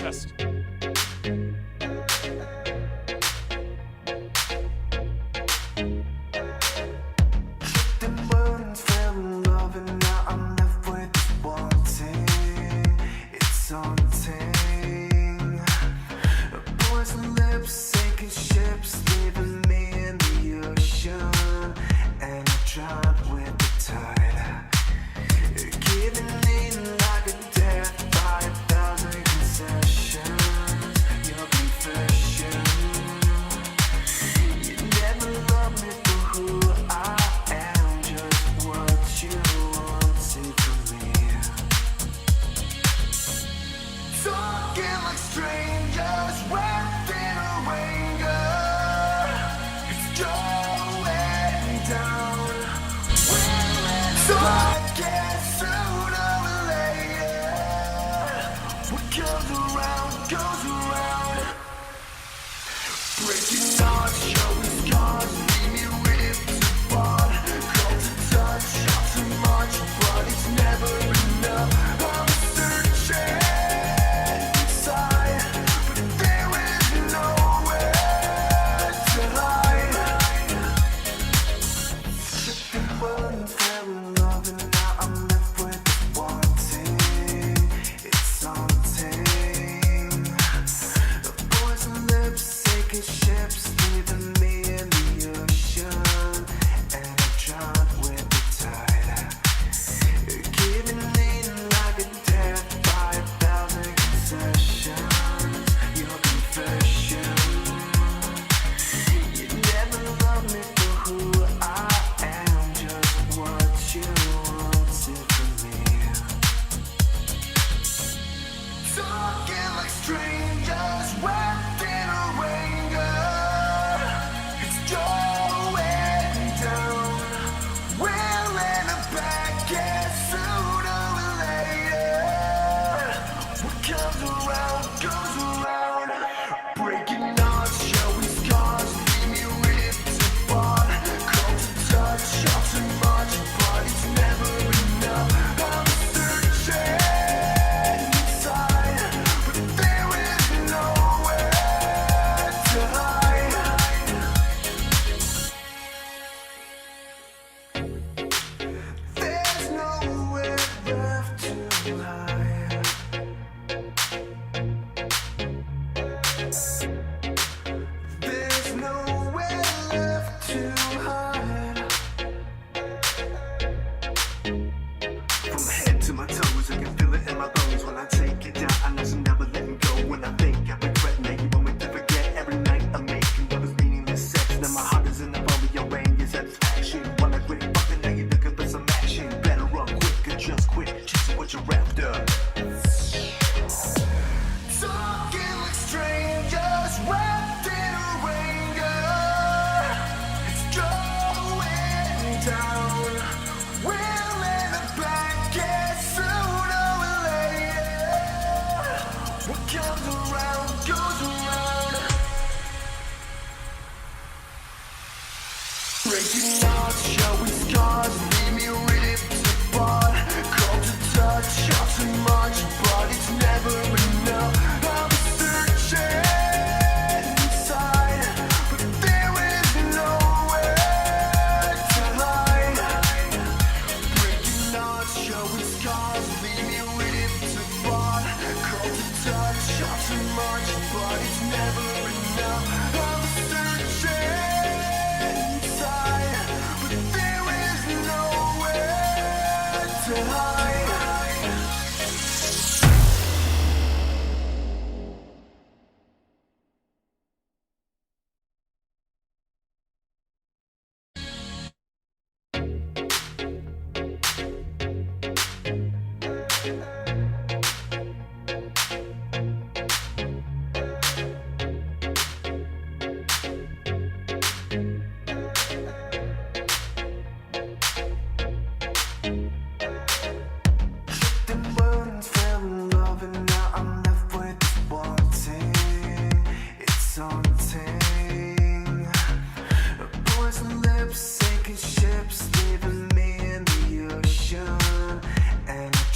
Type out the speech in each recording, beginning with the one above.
best.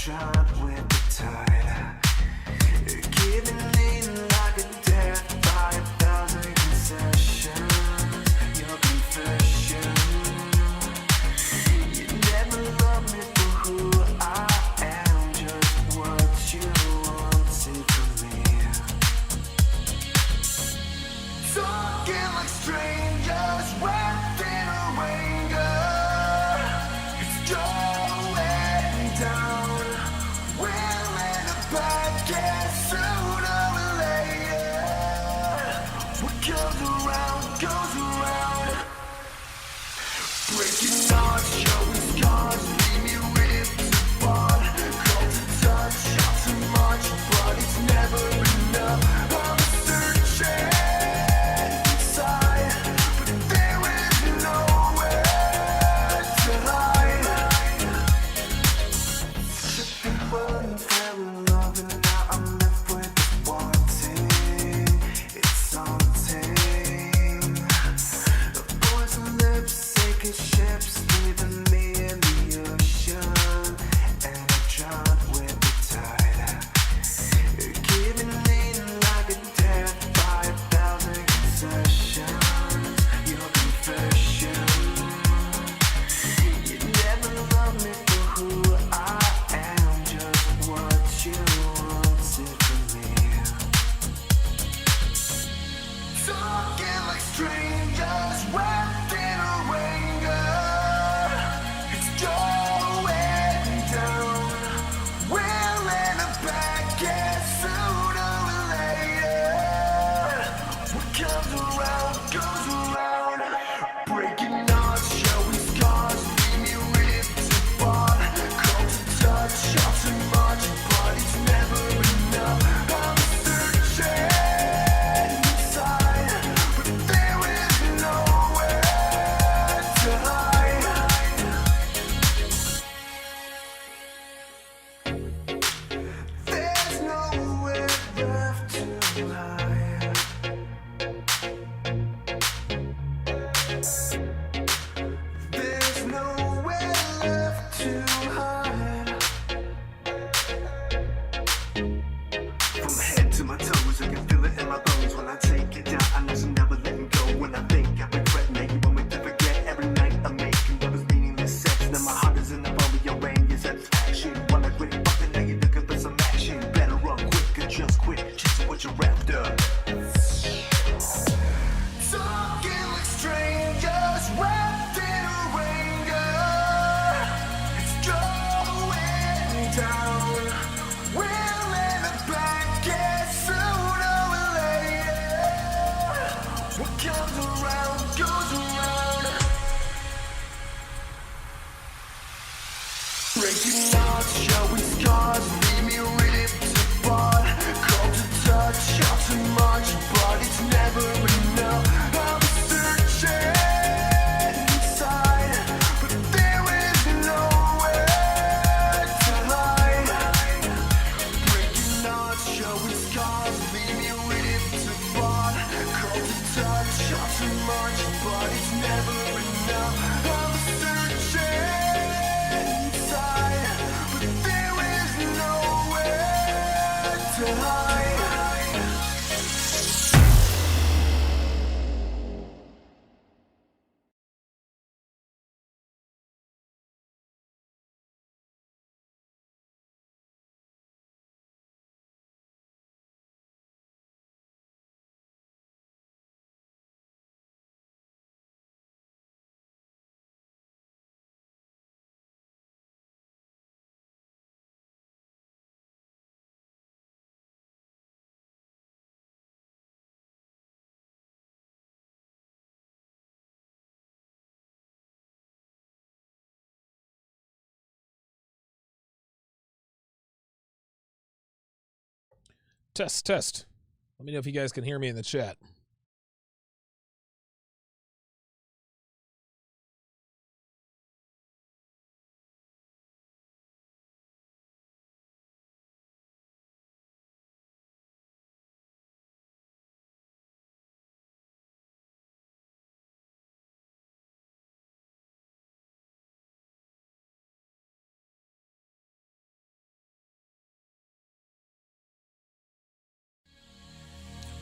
Drowned with the tide, giving in. my bones when I take it down. I know I'm never letting go when I think I regret making moments to forget. Every night I'm making love is meaningless sex. Now my heart is in the palm of your rain, your satisfaction. While I quit fucking, now you're looking for some action. Better run quick or just quit, chasing what you're after. Talking like strangers, wrapped in a ranger. It's going down. We'll end up back at sooner or later. What comes around goes around. Breaking hearts, showing scars, leave me ripped apart. Cold to touch, you're too much, but it's never enough. I'm searching inside, but there is nowhere to hide. Breaking hearts, showing scars, leave me ripped apart. Cold to touch, you're too much, but it's never enough. I'm searching inside, but there is nowhere to hide. Test, test. Let me know if you guys can hear me in the chat.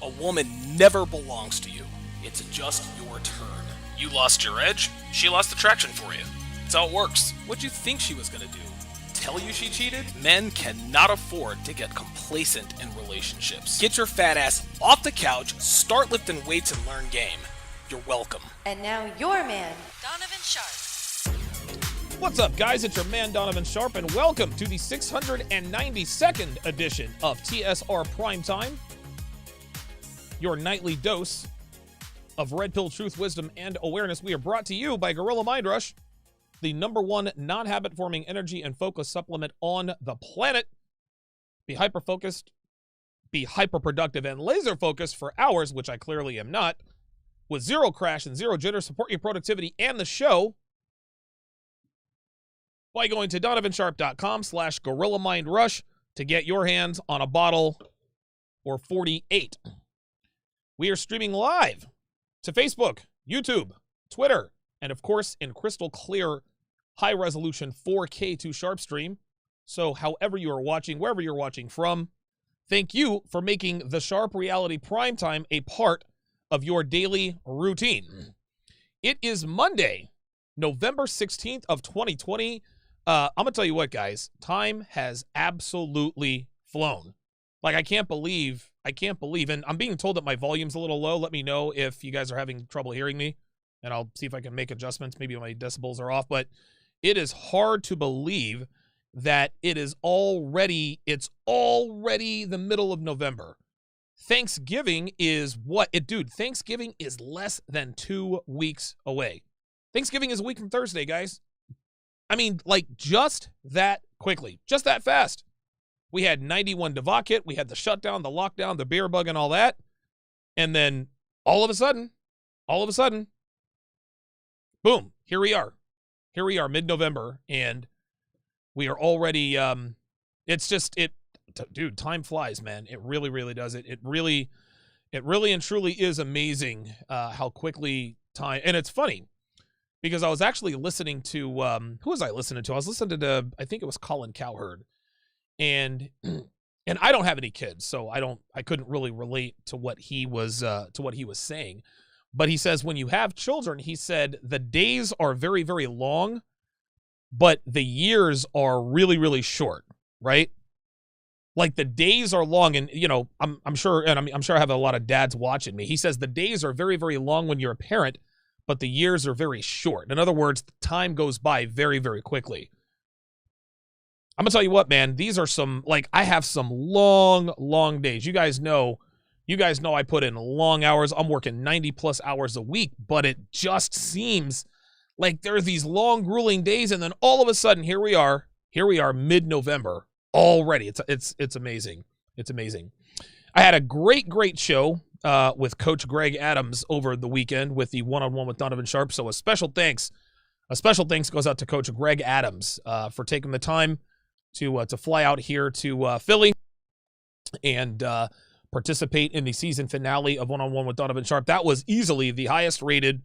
A woman never belongs to you. It's just your turn. You lost your edge, she lost attraction for you. That's how it works. What'd you think she was gonna do? Tell you she cheated? Men cannot afford to get complacent in relationships. Get your fat ass off the couch, start lifting weights, and learn game. You're welcome. And now your man, Donovan Sharpe. What's up, guys? It's your man, Donovan Sharpe, and welcome to the 692nd edition of TSR Primetime, your nightly dose of red pill truth, wisdom, and awareness. We are brought to you by Gorilla Mind Rush, the #1 non-habit forming energy and focus supplement on the planet. Be hyper-focused, be hyper-productive, and laser-focused for hours, which I clearly am not, with zero crash and zero jitter. Support your productivity and the show by going to donovansharpe.com/Gorilla Mind Rush to get your hands on a bottle or 48. We are streaming live to Facebook, YouTube, Twitter, and of course in crystal clear, high resolution 4K to Sharpe stream. So however you are watching, wherever you're watching from, thank you for making the Sharpe Reality Primetime a part of your daily routine. It is Monday, November 16th of 2020. I'm going to tell you what, guys, time has absolutely flown. Like, I can't believe, and I'm being told that my volume's a little low. Let me know if you guys are having trouble hearing me, and I'll see if I can make adjustments. Maybe my decibels are off, but it is hard to believe that it's already the middle of November. Thanksgiving is Thanksgiving is less than 2 weeks away. Thanksgiving is a week from Thursday, guys. I mean, like, just that quickly, just that fast. We had 91 Devok hit. We had the shutdown, the lockdown, the beer bug, and all that. And then all of a sudden, boom, here we are. Here we are, mid-November, and we are already, dude, time flies, man. It really, really does. It really and truly is amazing how quickly time, and it's funny, because I was actually listening to, who was I listening to? I was listening to, I think it was Colin Cowherd. And and I don't have any kids, so I couldn't really relate to what he was saying. But he says when you have children, he said the days are very, very long, but the years are really, really short, right? Like the days are long, and I'm sure I have a lot of dads watching me. He says the days are very, very long when you're a parent, but the years are very short. In other words, time goes by very, very quickly. I'm gonna tell you what, man, these are I have some long, long days. You guys know I put in long hours. I'm working 90 plus hours a week, but it just seems like there are these long, grueling days, and then all of a sudden, here we are mid-November already. It's amazing. It's amazing. I had a great show with Coach Greg Adams over the weekend with the one-on-one with Donovan Sharpe. So a special thanks goes out to Coach Greg Adams for taking the time to fly out here to Philly and participate in the season finale of one-on-one with Donovan Sharpe. That was easily the highest rated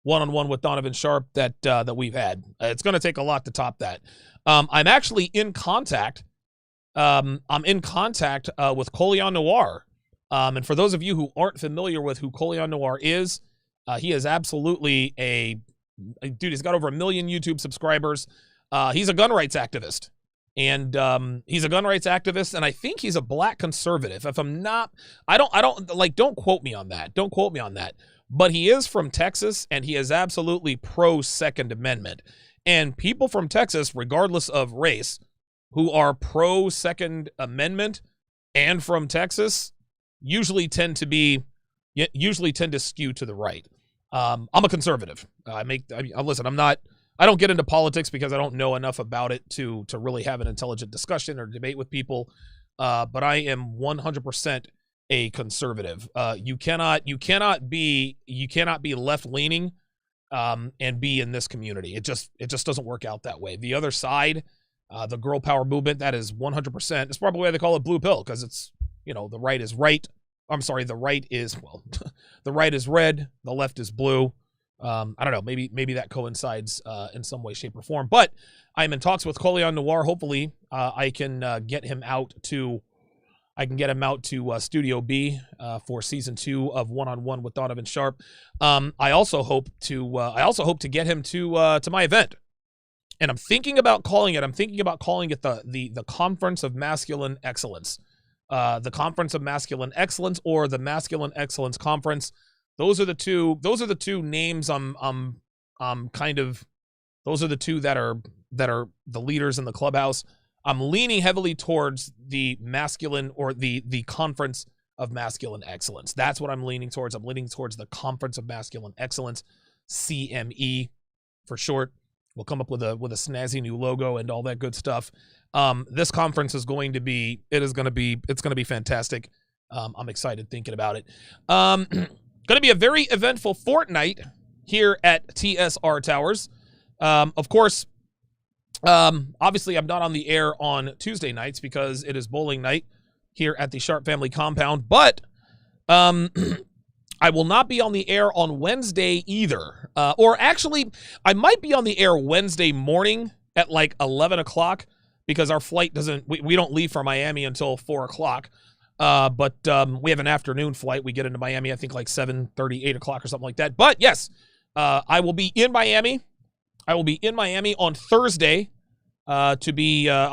one-on-one with Donovan Sharpe that we've had. It's going to take a lot to top that. I'm actually in contact. I'm in contact with Colion Noir. And for those of you who aren't familiar with who Colion Noir is, he is absolutely a dude. He's got over 1 million YouTube subscribers. He's a gun rights activist. And he's a gun rights activist, and I think he's a black conservative. If I'm not, don't quote me on that. Don't quote me on that. But he is from Texas, and he is absolutely pro Second Amendment. And people from Texas, regardless of race, who are pro Second Amendment and from Texas, usually tend to skew to the right. I'm a conservative. Listen, I don't get into politics because I don't know enough about it to really have an intelligent discussion or debate with people. But I am 100% a conservative. You cannot be left leaning and be in this community. It just doesn't work out that way. The other side, the girl power movement, that is 100%. It's probably why they call it blue pill, because it's the right is right. I'm sorry, the right is the right is red, the left is blue. I don't know. Maybe that coincides in some way, shape, or form. But I'm in talks with Colion Noir. Hopefully, I can get him out to Studio B for season 2 of One-on-One with Donovan Sharpe. I also hope to get him to my event, and I'm thinking about calling it the Conference of Masculine Excellence, the Conference of Masculine Excellence, or the Masculine Excellence Conference. Those are the two names those are the two that are the leaders in the clubhouse. I'm leaning heavily towards the masculine, or the Conference of Masculine Excellence. That's what I'm leaning towards. I'm leaning towards the Conference of Masculine Excellence, CME for short. We'll come up with a snazzy new logo and all that good stuff. This conference is going to be fantastic. I'm excited thinking about it. Going to be a very eventful fortnight here at TSR Towers. Of course, obviously I'm not on the air on Tuesday nights because it is bowling night here at the Sharpe family compound, but I will not be on the air on Wednesday either. Or actually, I might be on the air Wednesday morning at like 11 o'clock because our flight we don't leave for Miami until 4 o'clock. But we have an afternoon flight. We get into Miami, I think like 7:30, 8 o'clock or something like that. But yes, I will be in Miami. I will be in Miami on Thursday I'll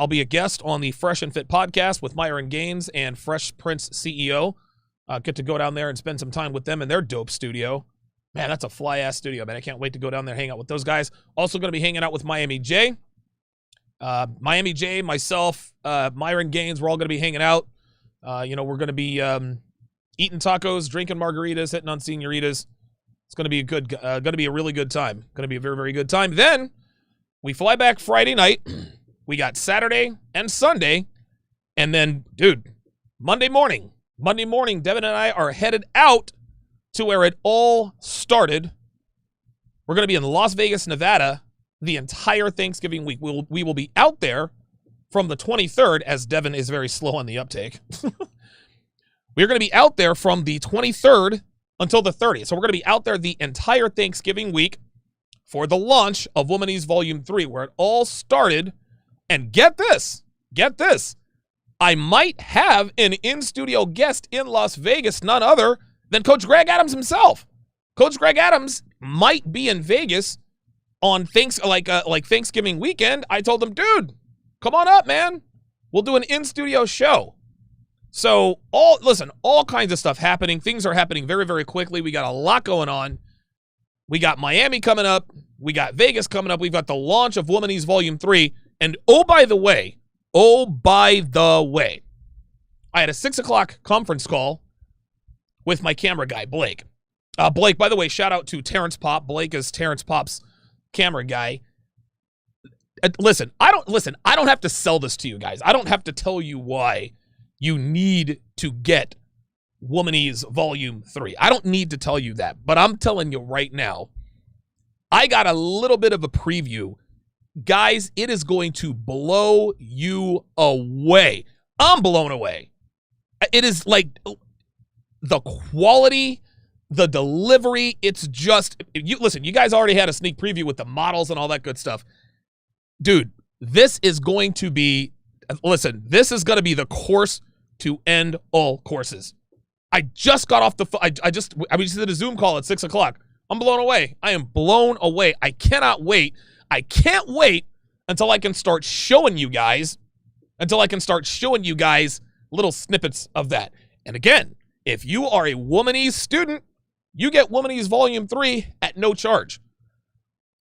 be a guest on the Fresh and Fit podcast with Myron Gaines and Fresh Prince CEO. Get to go down there and spend some time with them in their dope studio. Man, that's a fly-ass studio, man. I can't wait to go down there and hang out with those guys. Also going to be hanging out with Miami J. Myself, Myron Gaines, we're all going to be hanging out. We're going to be eating tacos, drinking margaritas, hitting on senoritas. It's going to be going to be a really good time. Going to be a very, very good time. Then we fly back Friday night. We got Saturday and Sunday. And then, dude, Monday morning, Devin and I are headed out to where it all started. We're going to be in Las Vegas, Nevada, the entire Thanksgiving week. We will be out there from the 23rd, as Devin is very slow on the uptake. We're going to be out there from the 23rd until the 30th. So we're going to be out there the entire Thanksgiving week for the launch of Womanese Volume 3, where it all started. And get this, I might have an in-studio guest in Las Vegas, none other than Coach Greg Adams himself. Coach Greg Adams might be in Vegas on Thanksgiving weekend. I told him, dude, come on up, man. We'll do an in-studio show. So, all kinds of stuff happening. Things are happening very, very quickly. We got a lot going on. We got Miami coming up. We got Vegas coming up. We've got the launch of Womanese Volume 3. And oh, by the way, I had a 6 o'clock conference call with my camera guy, Blake. Blake, by the way, shout out to Terrence Pop. Blake is Terrence Pop's camera guy. Listen, I don't have to sell this to you guys. I don't have to tell you why you need to get Womanese Volume 3. I don't need to tell you that, but I'm telling you right now, I got a little bit of a preview. Guys, it is going to blow you away. I'm blown away. It is like the quality, the delivery, it's just, listen, you guys already had a sneak preview with the models and all that good stuff. Dude, this is going to be the course to end all courses. I just got off the phone. I just did a Zoom call at 6 o'clock. I'm blown away. I am blown away. I cannot wait. I can't wait until I can start showing you guys little snippets of that. And again, if you are a Womanese student, you get Womanese Volume 3 at no charge.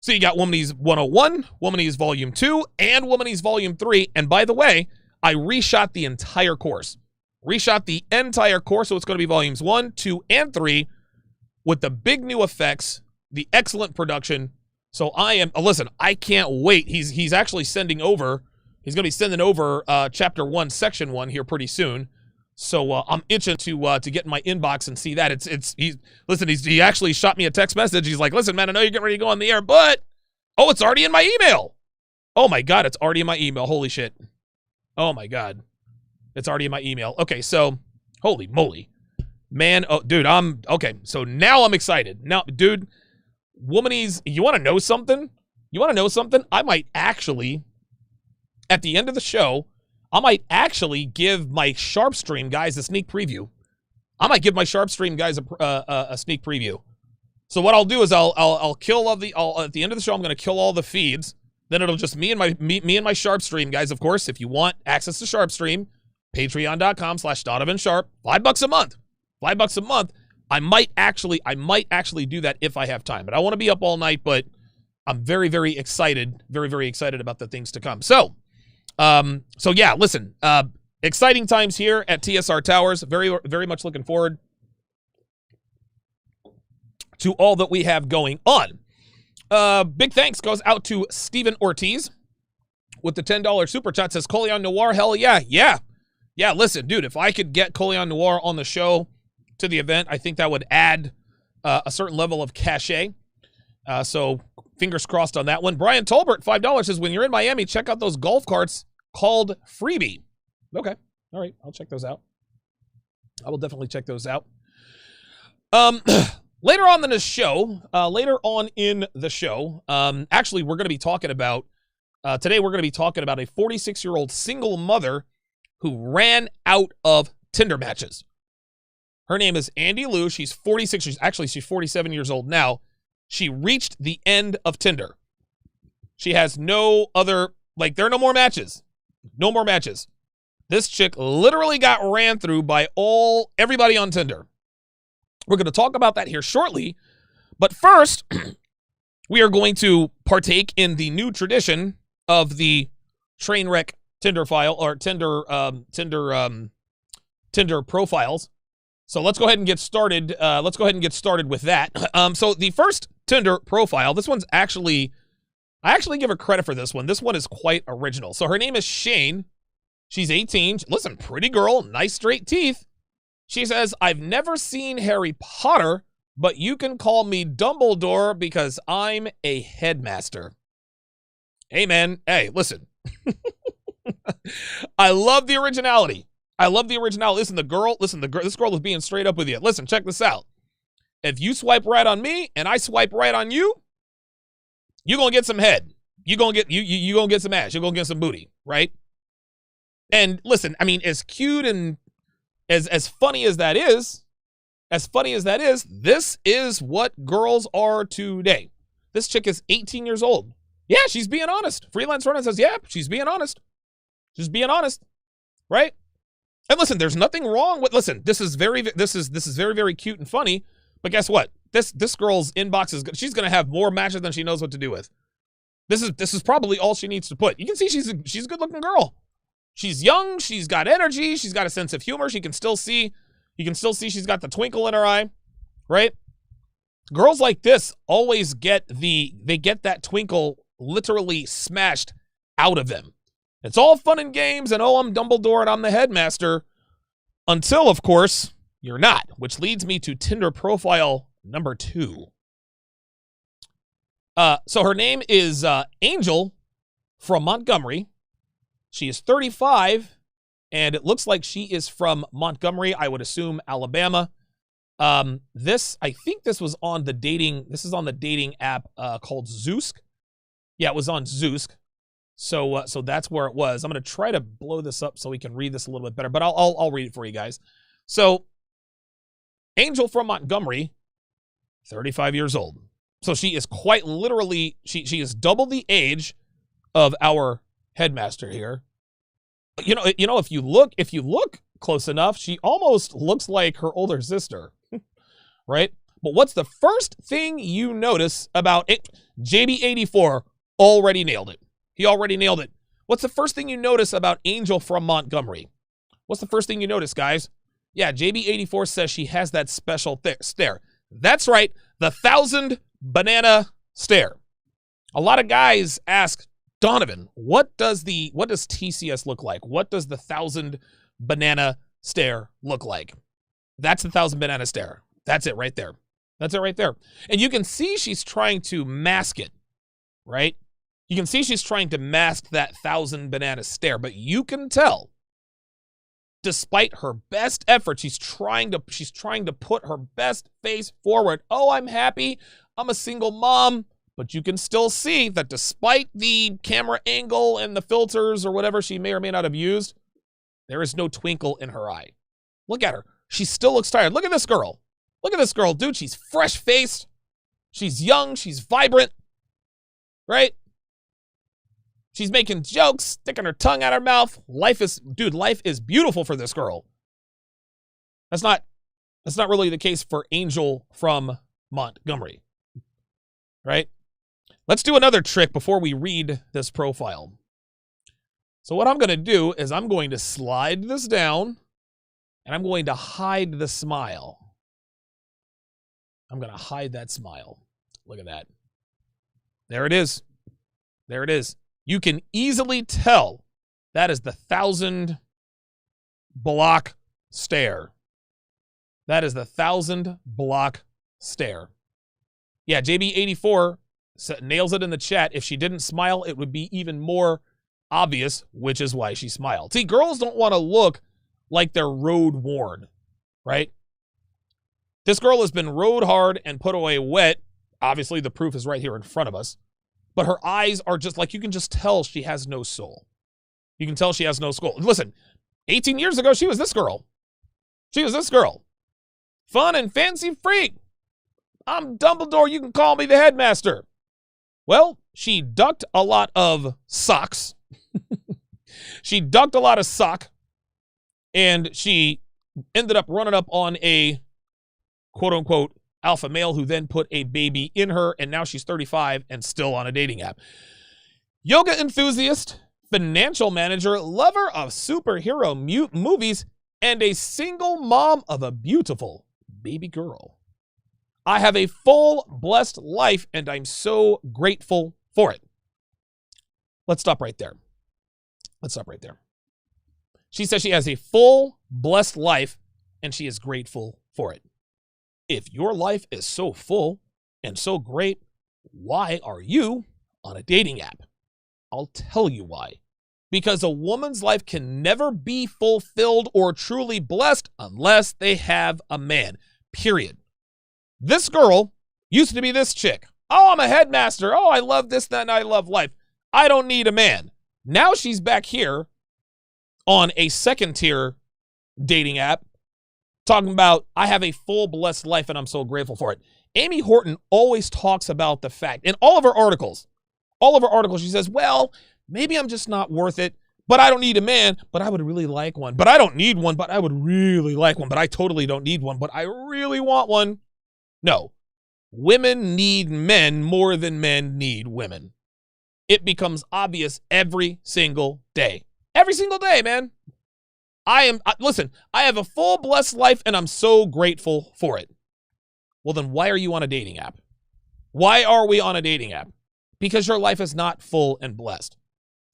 So you got Womanese 101, Womanese Volume 2, and Womanese Volume 3. And by the way, I reshot the entire course. So it's going to be Volumes 1, 2, and 3 with the big new effects, the excellent production. So I can't wait. He's actually he's going to be sending over Chapter 1, Section 1 here pretty soon. So I'm itching to get in my inbox and see that. He actually shot me a text message. He's like, listen, man, I know you're getting ready to go on the air, but, it's already in my email. Oh my God, it's already in my email. Holy shit. Oh my God. It's already in my email. Okay, so, holy moly. Man, dude, so now I'm excited. Now, dude, Womanese, you want to know something? I might actually, at the end of the show, give my Sharpe stream guys a sneak preview. A sneak preview. So what I'll do is I'll kill at the end of the show, I'm going to kill all the feeds. Then it'll just me and my Sharpe stream guys. Of course, if you want access to Sharpe stream, patreon.com/Donovan Sharpe, $5 a month. $5 a month. I might actually do that if I have time. But I want to be up all night, but I'm very, very excited. Very, very excited about the things to come. So yeah, listen, exciting times here at TSR Towers. Very, very much looking forward to all that we have going on. Big thanks goes out to Steven Ortiz with the $10 super chat. Says Coleon Noir. Hell yeah. Yeah, listen, dude, if I could get Coleon Noir on the show to the event, I think that would add a certain level of cachet. So fingers crossed on that one. Brian Tolbert, $5 says, when you're in Miami, check out those golf carts called Freebie. Okay. All right. I'll check those out. I will definitely check those out. Later on in the show, actually, we're going to be talking about, today we're going to be talking about a 46-year-old single mother who ran out of Tinder matches. Her name is Andy Lou. She's 46. She's 47 years old now. She reached the end of Tinder. She has no other, there are no more matches. No more matches. This chick literally got ran through by everybody on Tinder. We're going to talk about that here shortly. But first, we are going to partake in the new tradition of the train wreck Tinder file or Tinder profiles. So let's go ahead and get started. With that. So the first Tinder profile, this one's I actually give her credit for this one. This one is quite original. So her name is Shane. She's 18. Listen, pretty girl, nice straight teeth. She says, I've never seen Harry Potter, but you can call me Dumbledore because I'm a headmaster. Hey, man. Hey, listen. I love the originality. Listen, this girl is being straight up with you. Listen, check this out. If you swipe right on me and I swipe right on you, you're going to get some head. You're going to get some ass. You're going to get some booty, right? And listen, I mean, as cute and as funny as that is, this is what girls are today. This chick is 18 years old. Yeah, she's being honest. Freelance Runner says, yeah, she's being honest. Just being honest, right? And listen, there's nothing wrong with, listen, this is very, very cute and funny, but guess what? This girl's inbox is, she's going to have more matches than she knows what to do with. This is probably all she needs to put. You can see she's a good looking girl. She's young. She's got energy. She's got a sense of humor. You can still see she's got the twinkle in her eye, right? Girls like this always get that twinkle literally smashed out of them. It's all fun and games and, oh, I'm Dumbledore and I'm the headmaster, until, of course, you're not, which leads me to Tinder profile number 2. So her name is Angel from Montgomery. She is 35, and it looks like she is from Montgomery, I would assume Alabama. I think this was on the dating app called Zoosk. Yeah, it was on Zoosk. So that's where it was. I'm going to try to blow this up so we can read this a little bit better, but I'll read it for you guys. So Angel from Montgomery, 35 years old. So she is quite literally, she is double the age of our headmaster here. You know, if you look close enough, she almost looks like her older sister, right? But what's the first thing you notice about it? JB84 already nailed it. He already nailed it. What's the first thing you notice about Angel from Montgomery? What's the first thing you notice, guys? Yeah, JB84 says she has that special stare. That's right, the 1,000 banana stare. A lot of guys ask Donovan, what does TCS look like? What does the 1,000 banana stare look like? That's the 1,000 banana stare. That's it right there. That's it right there. And you can see she's trying to mask it, right? You can see she's trying to mask that 1,000 banana stare, but you can tell, despite her best effort, she's trying to put her best face forward. Oh, I'm happy. I'm a single mom. But you can still see that despite the camera angle and the filters or whatever she may or may not have used, there is no twinkle in her eye. Look at her. She still looks tired. Look at this girl. Look at this girl, dude. She's fresh-faced. She's young. She's vibrant. Right? She's making jokes, sticking her tongue out her mouth. Life is beautiful for this girl. That's not really the case for Angel from Montgomery. Right? Let's do another trick before we read this profile. So what I'm going to do is I'm going to slide this down, and I'm going to hide the smile. I'm going to hide that smile. Look at that. There it is. There it is. You can easily tell that is the 1,000 block stare. That is the 1,000 block stare. Yeah, JB84 nails it in the chat. If she didn't smile, it would be even more obvious, which is why she smiled. See, girls don't want to look like they're road worn, right? This girl has been rode hard and put away wet. Obviously, the proof is right here in front of us. But her eyes are just like, you can just tell she has no soul. You can tell she has no soul. Listen, 18 years ago, she was this girl. She was this girl. Fun and fancy freak. I'm Dumbledore, you can call me the headmaster. Well, she ducked a lot of socks. She ducked a lot of sock, and she ended up running up on a quote-unquote alpha male who then put a baby in her, and now she's 35 and still on a dating app. Yoga enthusiast, financial manager, lover of superhero movies, and a single mom of a beautiful baby girl. I have a full, blessed life, and I'm so grateful for it. Let's stop right there. Let's stop right there. She says she has a full, blessed life, and she is grateful for it. If your life is so full and so great, why are you on a dating app? I'll tell you why. Because a woman's life can never be fulfilled or truly blessed unless they have a man. Period. This girl used to be this chick. Oh, I'm a headmaster. Oh, I love this, that, and I love life. I don't need a man. Now she's back here on a second tier dating app talking about, I have a full blessed life and I'm so grateful for it. Amy Horton always talks about the fact, in all of her articles, she says, well, maybe I'm just not worth it, but I don't need a man, but I would really like one. But I don't need one, but I would really like one. But I totally don't need one, but I really want one. No, women need men more than men need women. It becomes obvious every single day. Every single day, man. Listen, I have a full blessed life and I'm so grateful for it. Well, then why are you on a dating app? Why are we on a dating app? Because your life is not full and blessed.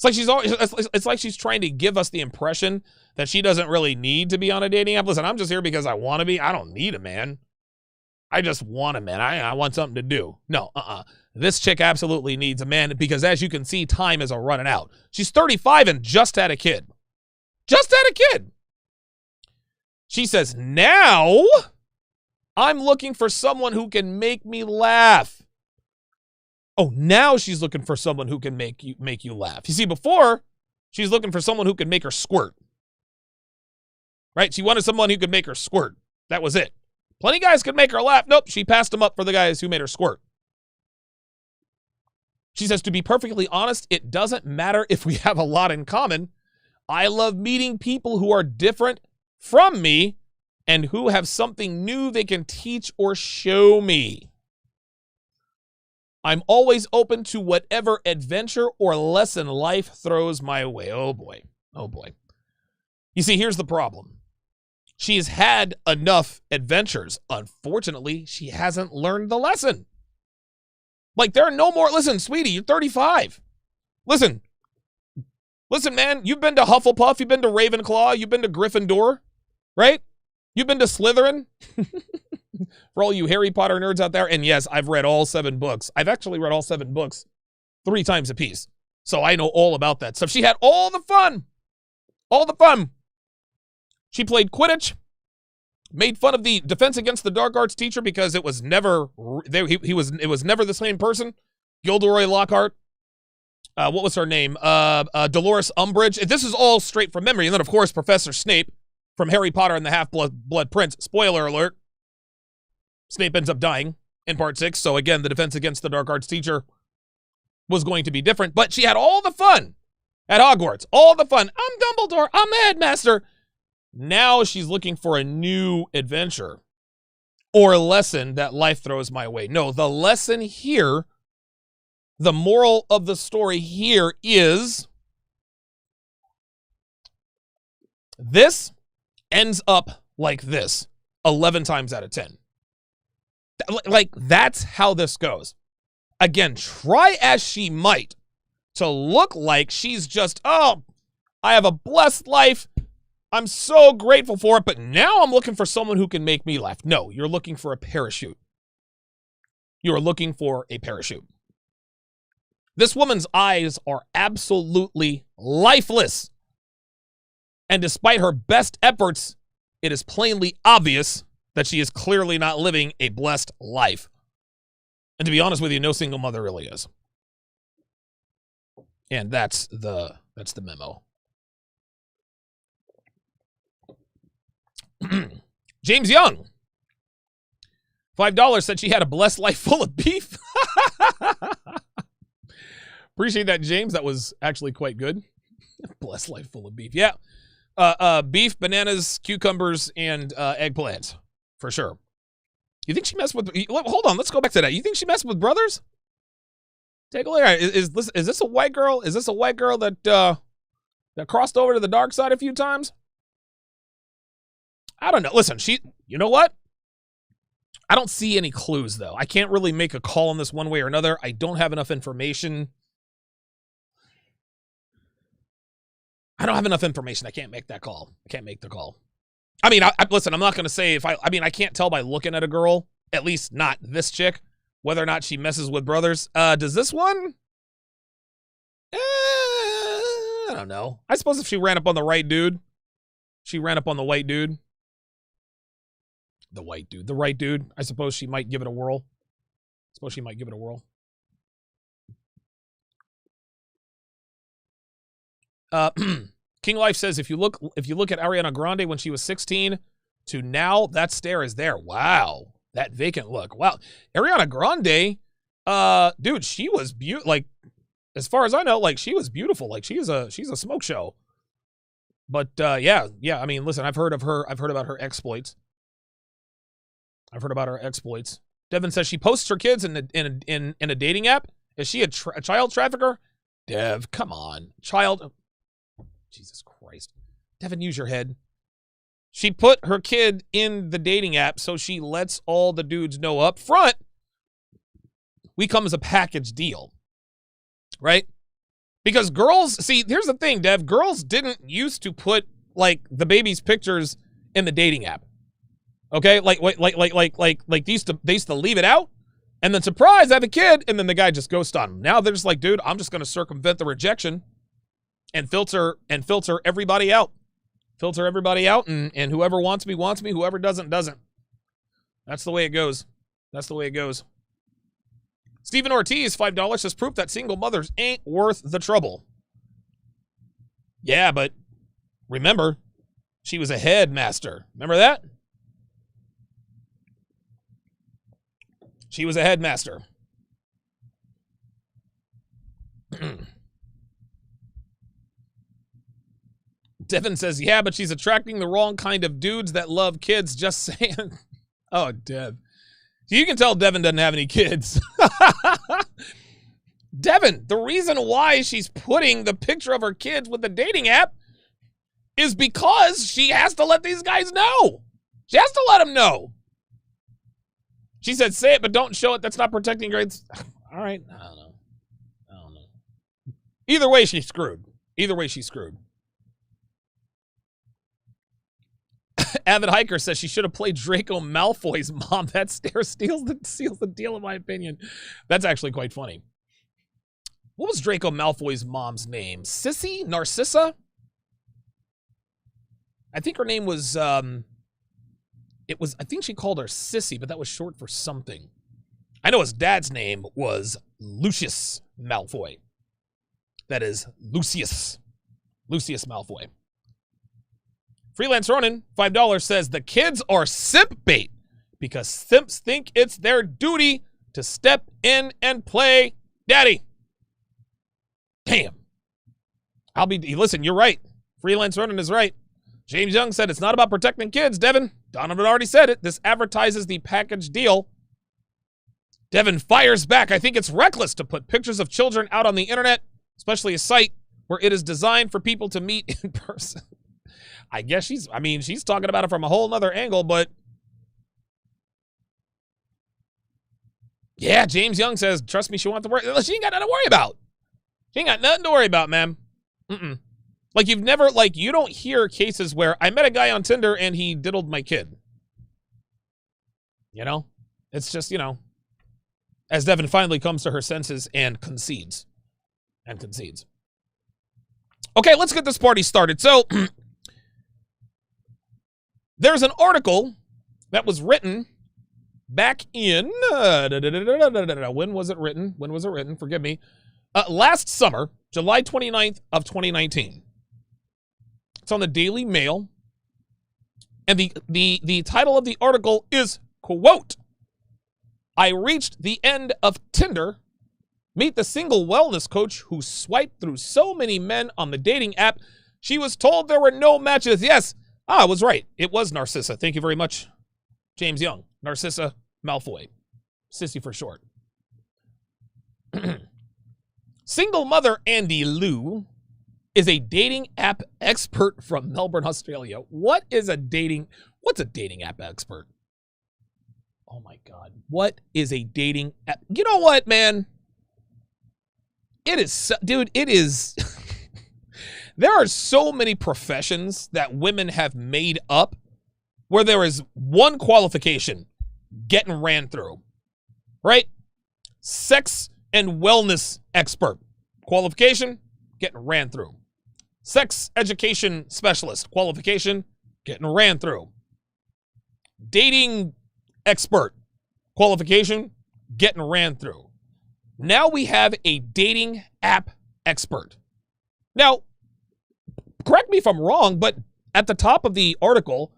It's like she's trying to give us the impression that she doesn't really need to be on a dating app. Listen, I'm just here because I want to be. I don't need a man. I just want a man. I want something to do. No, This chick absolutely needs a man because, as you can see, time is running out. She's 35 and just had a kid. Just had a kid. She says, now I'm looking for someone who can make me laugh. Oh, now she's looking for someone who can make you laugh. You see, before, she's looking for someone who could make her squirt. Right? She wanted someone who could make her squirt. That was it. Plenty of guys could make her laugh. Nope, she passed them up for the guys who made her squirt. She says, to be perfectly honest, it doesn't matter if we have a lot in common. I love meeting people who are different from me and who have something new they can teach or show me. I'm always open to whatever adventure or lesson life throws my way. Oh boy. Oh boy. You see, here's the problem. She's had enough adventures. Unfortunately, she hasn't learned the lesson. Like, there are no more. Listen, sweetie, you're 35. Listen, man, you've been to Hufflepuff, you've been to Ravenclaw, you've been to Gryffindor, right? You've been to Slytherin. For all you Harry Potter nerds out there, and yes, I've read all 7 books. I've actually read all 7 books 3 times a piece. So I know all about that stuff. She had all the fun. All the fun. She played Quidditch, made fun of the Defense Against the Dark Arts teacher because it was never it was never the same person. Gilderoy Lockhart. What was her name? Dolores Umbridge. This is all straight from memory. And then, of course, Professor Snape from Harry Potter and the Half-Blood Prince. Spoiler alert. Snape ends up dying in part 6. So again, the Defense Against the Dark Arts teacher was going to be different. But she had all the fun at Hogwarts. All the fun. I'm Dumbledore. I'm the headmaster. Now she's looking for a new adventure or lesson that life throws my way. No, the lesson here, the moral of the story here is this ends up like this 11 times out of 10. Like, that's how this goes. Again, try as she might to look like she's just, oh, I have a blessed life. I'm so grateful for it, but now I'm looking for someone who can make me laugh. No, you're looking for a parachute. You are looking for a parachute. This woman's eyes are absolutely lifeless. And despite her best efforts, it is plainly obvious that she is clearly not living a blessed life. And to be honest with you, no single mother really is. And that's the memo. James Young, $5, said she had a blessed life full of beef. Appreciate that, James. That was actually quite good. Blessed life full of beef. Yeah. Beef, bananas, cucumbers, and eggplants. For sure. You think she messed with... Hold on, let's go back to that. You think she messed with brothers? Take a look at it. Is this a white girl? Is this a white girl that crossed over to the dark side a few times? I don't know. Listen, you know what? I don't see any clues, though. I can't really make a call on this one way or another. I don't have enough information. I don't have enough information. I can't make that call. I can't make the call. I mean, listen, I'm not going to say I can't tell by looking at a girl, at least not this chick, whether or not she messes with brothers. Does this one? I don't know. I suppose if she ran up on the right dude, she ran up on the white dude. The right dude. I suppose she might give it a whirl. King Life says if you look at Ariana Grande when she was 16 to now, that stare is there. Wow, that vacant look. Wow, Ariana Grande, dude, she was beautiful. Like, as far as I know, like, she was beautiful. Like, she's a smoke show. But yeah. I mean, listen, I've heard about her exploits. Devin says she posts her kids in a dating app. Is she a child trafficker? Dev, come on, child. Jesus Christ, Devin, use your head. She put her kid in the dating app so she lets all the dudes know up front we come as a package deal, right? Because girls, see, here's the thing, Dev. Girls didn't used to put, like, the baby's pictures in the dating app. Okay? Like they used to leave it out, and then, surprise, I have a kid, and then the guy just ghosts on them. Now they're just like, dude, I'm just going to circumvent the rejection and filter everybody out. Filter everybody out, and whoever wants me, whoever doesn't. That's the way it goes. Stephen Ortiz, $5, says proof that single mothers ain't worth the trouble. Yeah, but remember, she was a headmaster. Remember that? She was a headmaster. Devin says, yeah, but she's attracting the wrong kind of dudes that love kids, just saying. Oh, Dev. You can tell Devin doesn't have any kids. Devin, the reason why she's putting the picture of her kids with the dating app is because she has to let these guys know. She has to let them know. She said, say it, but don't show it. That's not protecting grades. All right. I don't know. Either way, she's screwed. Avid Hiker says she should have played Draco Malfoy's mom. That stare seals the deal, in my opinion. That's actually quite funny. What was Draco Malfoy's mom's name? Sissy? Narcissa? I think her name was, I think she called her Sissy, but that was short for something. I know his dad's name was Lucius Malfoy. That is Lucius Malfoy. Freelance Ronin, $5, says the kids are simp bait because simps think it's their duty to step in and play daddy. Damn. Listen, you're right. Freelance Ronin is right. James Young said it's not about protecting kids, Devin. Donovan already said it. This advertises the package deal. Devin fires back. I think it's reckless to put pictures of children out on the internet, especially a site where it is designed for people to meet in person. I guess she's talking about it from a whole nother angle, but yeah, James Young says, trust me, she ain't got nothing to worry about. She ain't got nothing to worry about, man. Like, you don't hear cases where I met a guy on Tinder and he diddled my kid. You know? It's just, as Devin finally comes to her senses and concedes. Okay, let's get this party started. So, there's an article that was written back in, when was it written? Forgive me. Last summer, July 29th of 2019. It's on the Daily Mail. And the title of the article is, quote, I reached the end of Tinder. Meet the single wellness coach who swiped through so many men on the dating app. She was told there were no matches. Yes, I was right. It was Narcissa. Thank you very much, James Young. Narcissa Malfoy. Sissy for short. Single mother Andy Liu is a dating app expert from Melbourne, Australia. What's a dating app expert? Oh my God. What is a dating app? You know what, man? It is, there are so many professions that women have made up where there is one qualification, getting ran through, right? Sex and wellness expert. Qualification, getting ran through. Sex education specialist. Qualification, getting ran through. Dating expert. Qualification, getting ran through. Now we have a dating app expert. Now, correct me if I'm wrong, but at the top of the article,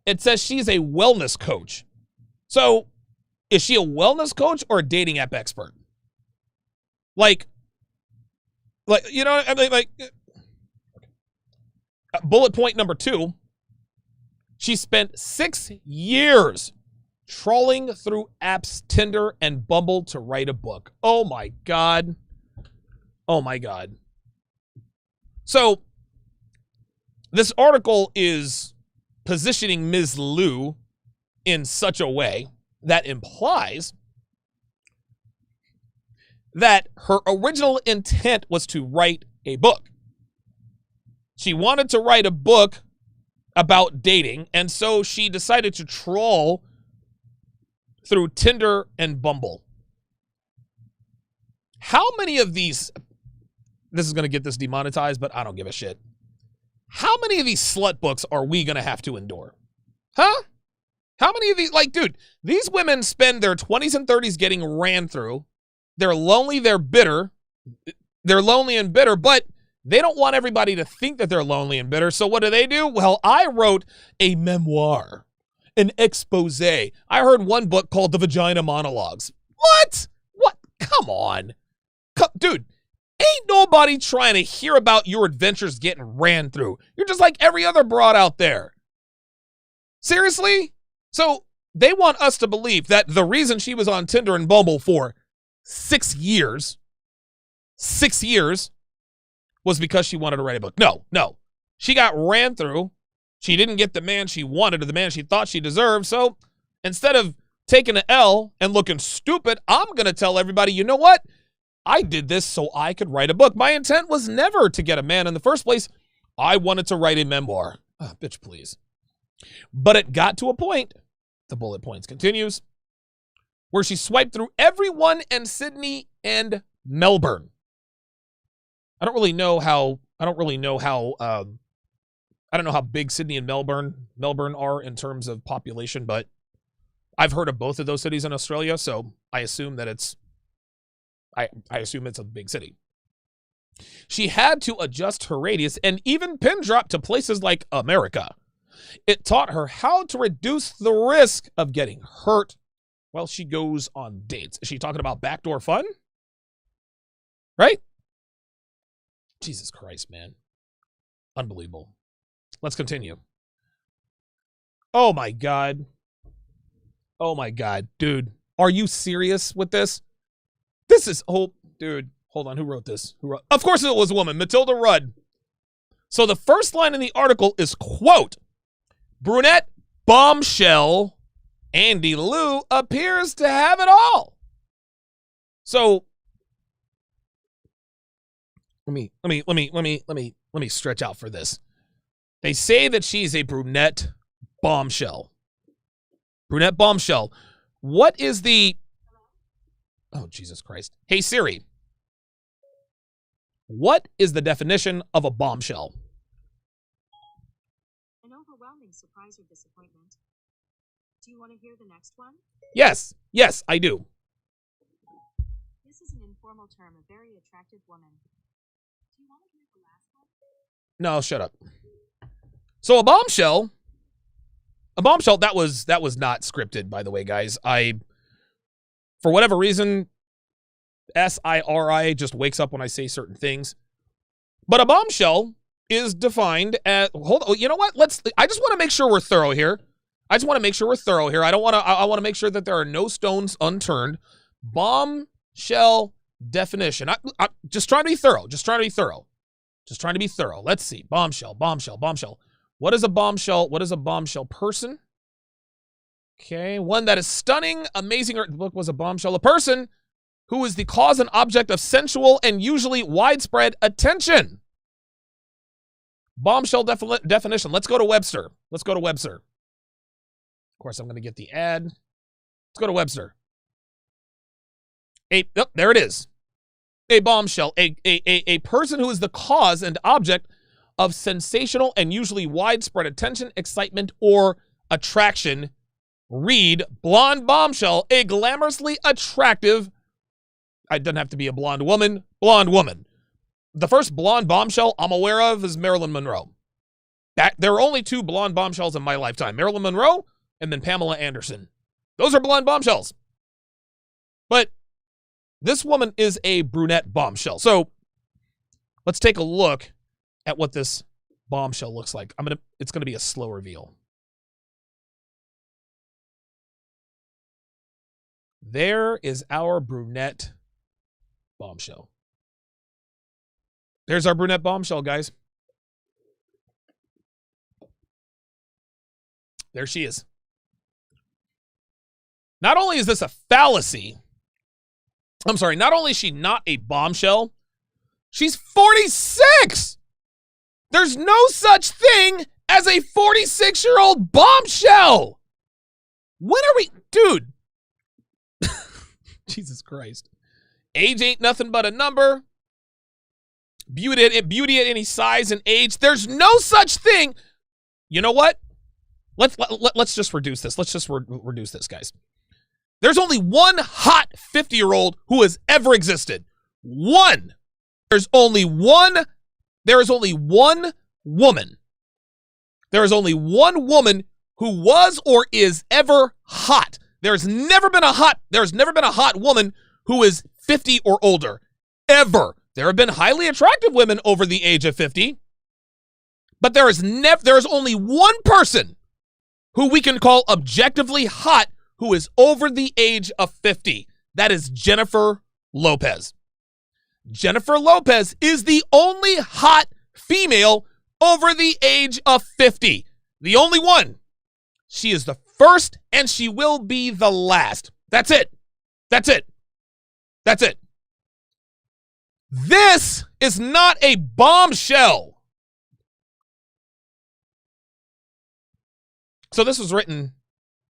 it says she's a wellness coach. So is she a wellness coach or a dating app expert? Like, you know, I mean, like, bullet point number 2, she spent 6 years trawling through apps, Tinder, and Bumble to write a book. Oh my God. Oh my God. So this article is positioning Ms. Liu in such a way that implies that her original intent was to write a book. She wanted to write a book about dating, and so she decided to trawl through Tinder and Bumble. How many of these, this is going to get this demonetized, but I don't give a shit. How many of these slut books are we going to have to endure? Huh? How many of these, like, dude, these women spend their 20s and 30s getting ran through. They're lonely, they're bitter. They're lonely and bitter, but they don't want everybody to think that they're lonely and bitter. So what do? Well, I wrote a memoir, an expose. I heard one book called The Vagina Monologues. What? What? Come on. Dude, ain't nobody trying to hear about your adventures getting ran through. You're just like every other broad out there. Seriously? So they want us to believe that the reason she was on Tinder and Bumble for 6 years, was because she wanted to write a book. No. She got ran through. She didn't get the man she wanted or the man she thought she deserved. So instead of taking an L and looking stupid, I'm going to tell everybody, you know what? I did this so I could write a book. My intent was never to get a man in the first place. I wanted to write a memoir. Oh, bitch, please. But it got to a point, the bullet points continues, where she swiped through everyone in Sydney and Melbourne. I don't know how big Sydney and Melbourne are in terms of population, but I've heard of both of those cities in Australia, so I assume that it's a big city. She had to adjust her radius and even pin drop to places like America. It taught her how to reduce the risk of getting hurt while she goes on dates. Is she talking about backdoor fun? Right? Jesus Christ, man. Unbelievable. Let's continue. Oh my God. Oh my God. Dude, are you serious with this? This is, dude, hold on. Who wrote this? Of course it was a woman, Matilda Rudd. So the first line in the article is, quote, brunette bombshell Andy Liu appears to have it all. So let me stretch out for this. They say that she's a brunette bombshell. Brunette bombshell. What is the... Oh, Jesus Christ. Hey, Siri. What is the definition of a bombshell? An overwhelming surprise or disappointment. Do you want to hear the next one? Yes, I do. This is an informal term, a very attractive woman. Do you want to hear the last one? No, shut up. So a bombshell, that was not scripted, by the way, guys. For whatever reason, SIRI just wakes up when I say certain things. But a bombshell is defined as, you know what? I just want to make sure we're thorough here. I want to make sure that there are no stones unturned. Bombshell definition. I just trying to be thorough. Just trying to be thorough. Let's see. Bombshell. What is a bombshell? What is a bombshell person? Okay, one that is stunning, amazing. The book was a bombshell. A person who is the cause and object of sensual and usually widespread attention. Bombshell definition. Let's go to Webster. Of course, I'm going to get the ad. Let's go to Webster. There it is. A bombshell. A person who is the cause and object of sensational and usually widespread attention, excitement, or attraction. Read blonde bombshell, a glamorously attractive, it doesn't have to be a blonde woman, the first blonde bombshell I'm aware of is Marilyn Monroe. There are only 2 blonde bombshells in my lifetime, Marilyn Monroe and then Pamela Anderson. Those are blonde bombshells. But this woman is a brunette bombshell. So let's take a look at what this bombshell looks like. It's going to be a slow reveal. There is our brunette bombshell. There's our brunette bombshell, guys. There she is. Not only is this a fallacy, not only is she not a bombshell, she's 46. There's no such thing as a 46-year-old bombshell. When are we, dude? Jesus Christ. Age ain't nothing but a number. Beauty at any size and age. There's no such thing. You know what? Let's just reduce this. Let's just reduce this, guys. There's only one hot 50-year-old who has ever existed. One. There is only one woman. There is only one woman who was or is ever hot. There's never been a hot woman who is 50 or older. Ever. There have been highly attractive women over the age of 50. But there is only one person who we can call objectively hot who is over the age of 50. That is Jennifer Lopez. Jennifer Lopez is the only hot female over the age of 50. The only one. She is the first and she will be the last. That's it. That's it. That's it. This is not a bombshell. So this was written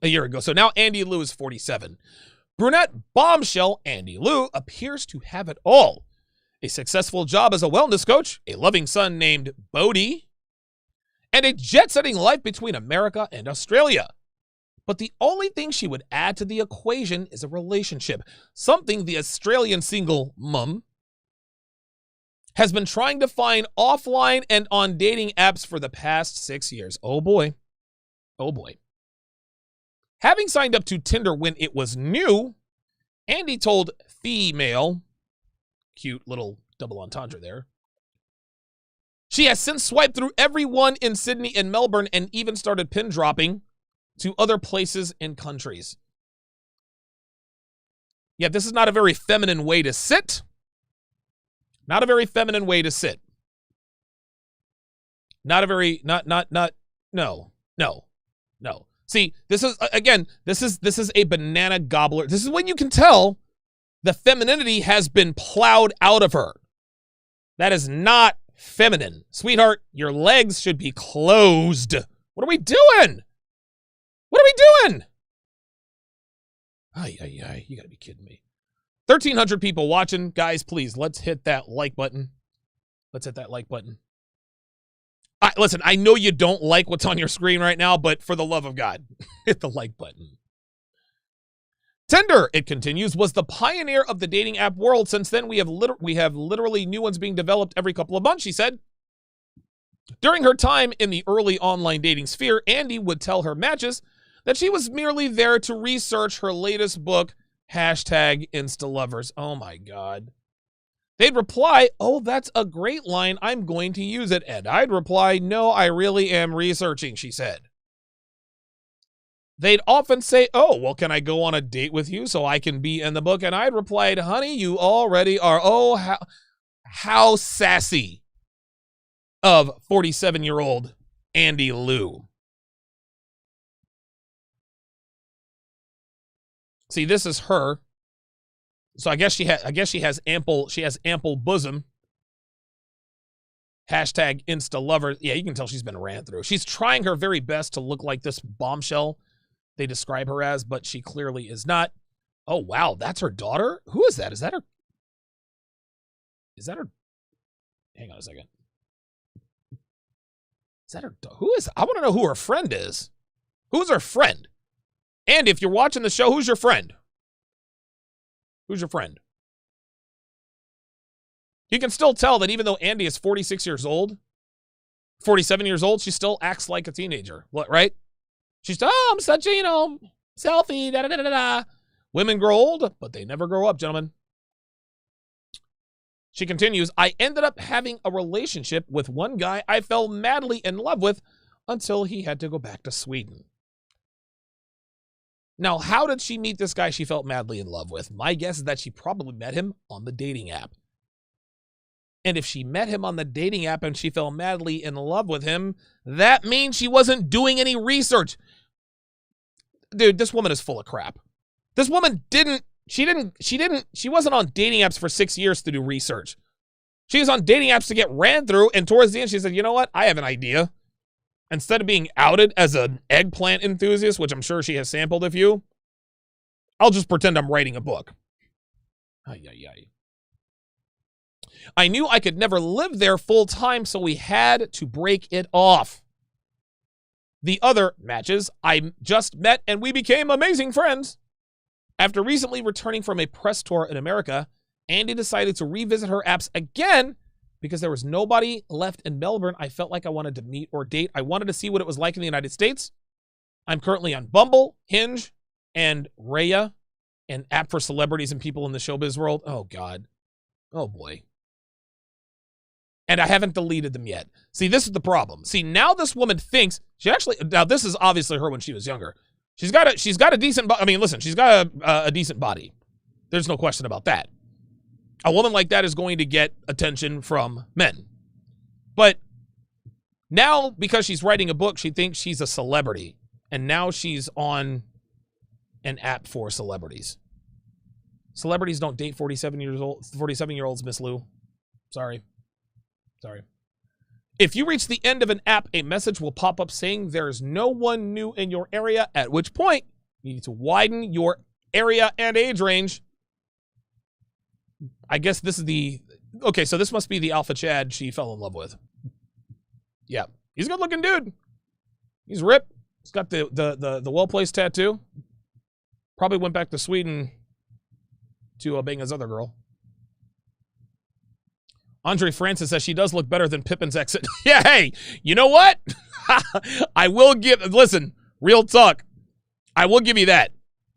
a year ago. So now Andy Liu is 47. Brunette bombshell Andy Liu appears to have it all. A successful job as a wellness coach, a loving son named Bodhi, and a jet-setting life between America and Australia. But the only thing she would add to the equation is a relationship, something the Australian single mum has been trying to find offline and on dating apps for the past 6 years. Oh boy. Oh boy. Having signed up to Tinder when it was new, Andy told female, cute little double entendre there, she has since swiped through everyone in Sydney and Melbourne and even started pin dropping to other places and countries. Yeah, this is not a very feminine way to sit. Not a very feminine way to sit. Not a very, no. See, this is, again, this is a banana gobbler. This is when you can tell the femininity has been plowed out of her. That is not feminine. Sweetheart, your legs should be closed. What are we doing? What are we doing? Ay, you gotta be kidding me. 1,300 people watching. Guys, please, let's hit that like button. Let's hit that like button. Listen, I know you don't like what's on your screen right now, but for the love of God, hit the like button. Tinder, it continues, was the pioneer of the dating app world. Since then, we have literally new ones being developed every couple of months, she said. During her time in the early online dating sphere, Andy would tell her matches that she was merely there to research her latest book, #InstaLovers. Oh my God. They'd reply, oh, that's a great line. I'm going to use it. And I'd reply, no, I really am researching, she said. They'd often say, oh, well, can I go on a date with you so I can be in the book? And I'd replied, honey, you already are. Oh, how sassy of 47-year-old Andy Liu. See, this is her. So I guess she has ample bosom. #InstaLover. Yeah, you can tell she's been ran through. She's trying her very best to look like this bombshell they describe her as, but she clearly is not. Oh wow, that's her daughter? Who is that? Is that her? Hang on a second. Is that her? Who is? I want to know who her friend is. Who's her friend? And if you're watching the show, who's your friend? Who's your friend? You can still tell that even though Andy is 46 years old, 47 years old, she still acts like a teenager, right? She's, oh, I'm such a, selfie, da-da-da-da-da. Women grow old, but they never grow up, gentlemen. She continues, I ended up having a relationship with one guy I fell madly in love with until he had to go back to Sweden. Now, how did she meet this guy she felt madly in love with? My guess is that she probably met him on the dating app. And if she met him on the dating app and she fell madly in love with him, that means she wasn't doing any research. Dude, this woman is full of crap. This woman she wasn't on dating apps for 6 years to do research. She was on dating apps to get ran through, and towards the end she said, you know what? I have an idea. Instead of being outed as an eggplant enthusiast, which I'm sure she has sampled a few, I'll just pretend I'm writing a book. Ay, ay, ay. I knew I could never live there full time, so we had to break it off. The other matches I just met and we became amazing friends. After recently returning from a press tour in America, Andy decided to revisit her apps again because there was nobody left in Melbourne I felt like I wanted to meet or date. I wanted to see what it was like in the United States. I'm currently on Bumble, Hinge, and Raya, an app for celebrities and people in the showbiz world. Oh, God. Oh, boy. And I haven't deleted them yet. See, this is the problem. See, now this woman thinks, now this is obviously her when she was younger. She's got a decent, I mean, listen, she's got a decent body. There's no question about that. A woman like that is going to get attention from men. But now, because she's writing a book, she thinks she's a celebrity. And now she's on an app for celebrities. Celebrities don't date 47-year-olds, Miss Lou. Sorry. If you reach the end of an app, a message will pop up saying there's no one new in your area, at which point you need to widen your area and age range. I guess this is okay, so this must be the Alpha Chad she fell in love with. Yeah, he's a good-looking dude. He's ripped. He's got the well-placed tattoo. Probably went back to Sweden to bang his other girl. Andre Francis says she does look better than Pippin's exit. Yeah, hey, you know what? I will listen, real talk. I will give you that.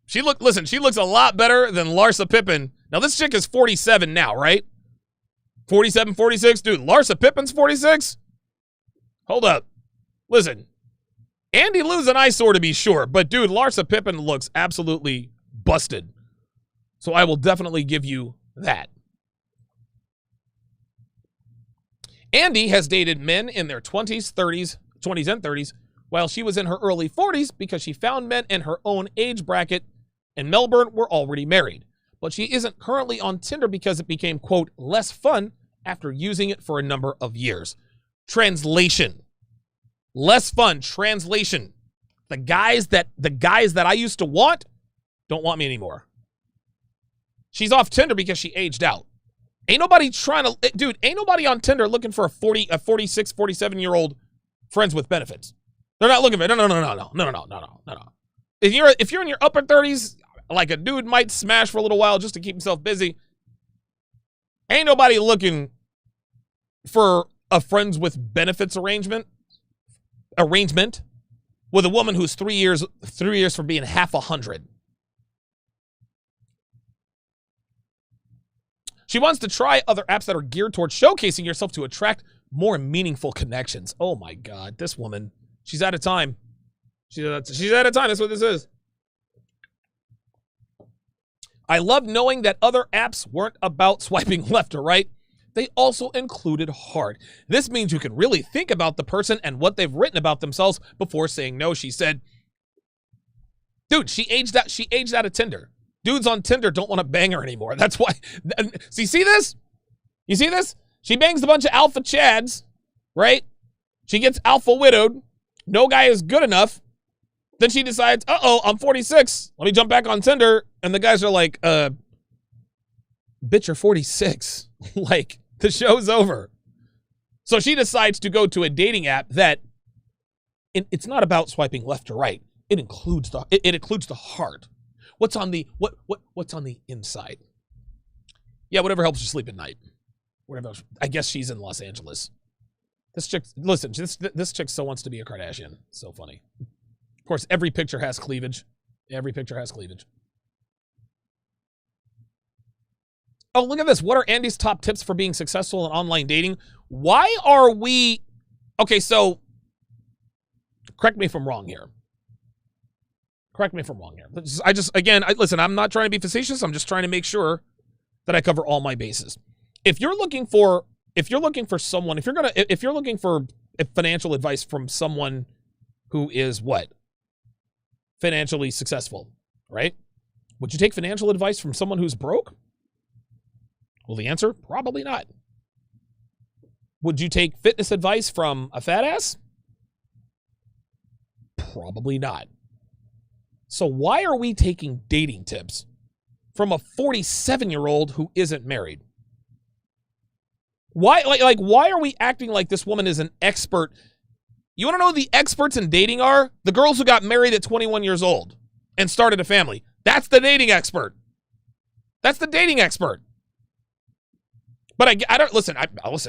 She looks a lot better than Larsa Pippen. Now, this chick is 47 now, right? 47, 46? Dude, Larsa Pippen's 46? Hold up. Listen, Andy Lou's an eyesore to be sure, but dude, Larsa Pippen looks absolutely busted. So I will definitely give you that. Andy has dated men in their 20s and 30s, while she was in her early 40s because she found men in her own age bracket in Melbourne were already married. But she isn't currently on Tinder because it became, quote, less fun after using it for a number of years. Translation. Less fun. Translation. The guys that I used to want don't want me anymore. She's off Tinder because she aged out. Ain't nobody on Tinder looking for a 46, 47-year-old friends with benefits. They're not looking for it. No. If you're in your upper 30s, like a dude might smash for a little while just to keep himself busy, ain't nobody looking for a friends with benefits arrangement with a woman who's 3 years from being half 100. She wants to try other apps that are geared towards showcasing yourself to attract more meaningful connections. Oh my God, this woman, she's out of time. She's out of time. That's what this is. I love knowing that other apps weren't about swiping left or right. They also included heart. This means you can really think about the person and what they've written about themselves before saying no, she said. Dude, she aged out of Tinder. Dudes on Tinder don't want to bang her anymore. That's why. See this? You see this? She bangs a bunch of alpha chads, right? She gets alpha widowed. No guy is good enough. Then she decides, I'm 46. Let me jump back on Tinder. And the guys are like, bitch, you're 46. Like, the show's over. So she decides to go to a dating app that it's not about swiping left or right. It includes the heart. What's on the inside? Yeah, whatever helps you sleep at night. whatever. I guess she's in Los Angeles. This chick, listen, this chick still wants to be a Kardashian. So funny. Of course, every picture has cleavage. Every picture has cleavage. Oh, look at this. What are Andy's top tips for being successful in online dating? Why are we... Okay, so correct me if I'm wrong here. Correct me if I'm wrong here. Listen, I'm not trying to be facetious. I'm just trying to make sure that I cover all my bases. If you're looking for financial advice from someone who is what? Financially successful, right? Would you take financial advice from someone who's broke? Well, the answer, probably not. Would you take fitness advice from a fat ass? Probably not. So why are we taking dating tips from a 47-year-old who isn't married? Why, why are we acting like this woman is an expert? You want to know who the experts in dating are? The girls who got married at 21 years old and started a family. That's the dating expert. That's the dating expert. But I don't, listen,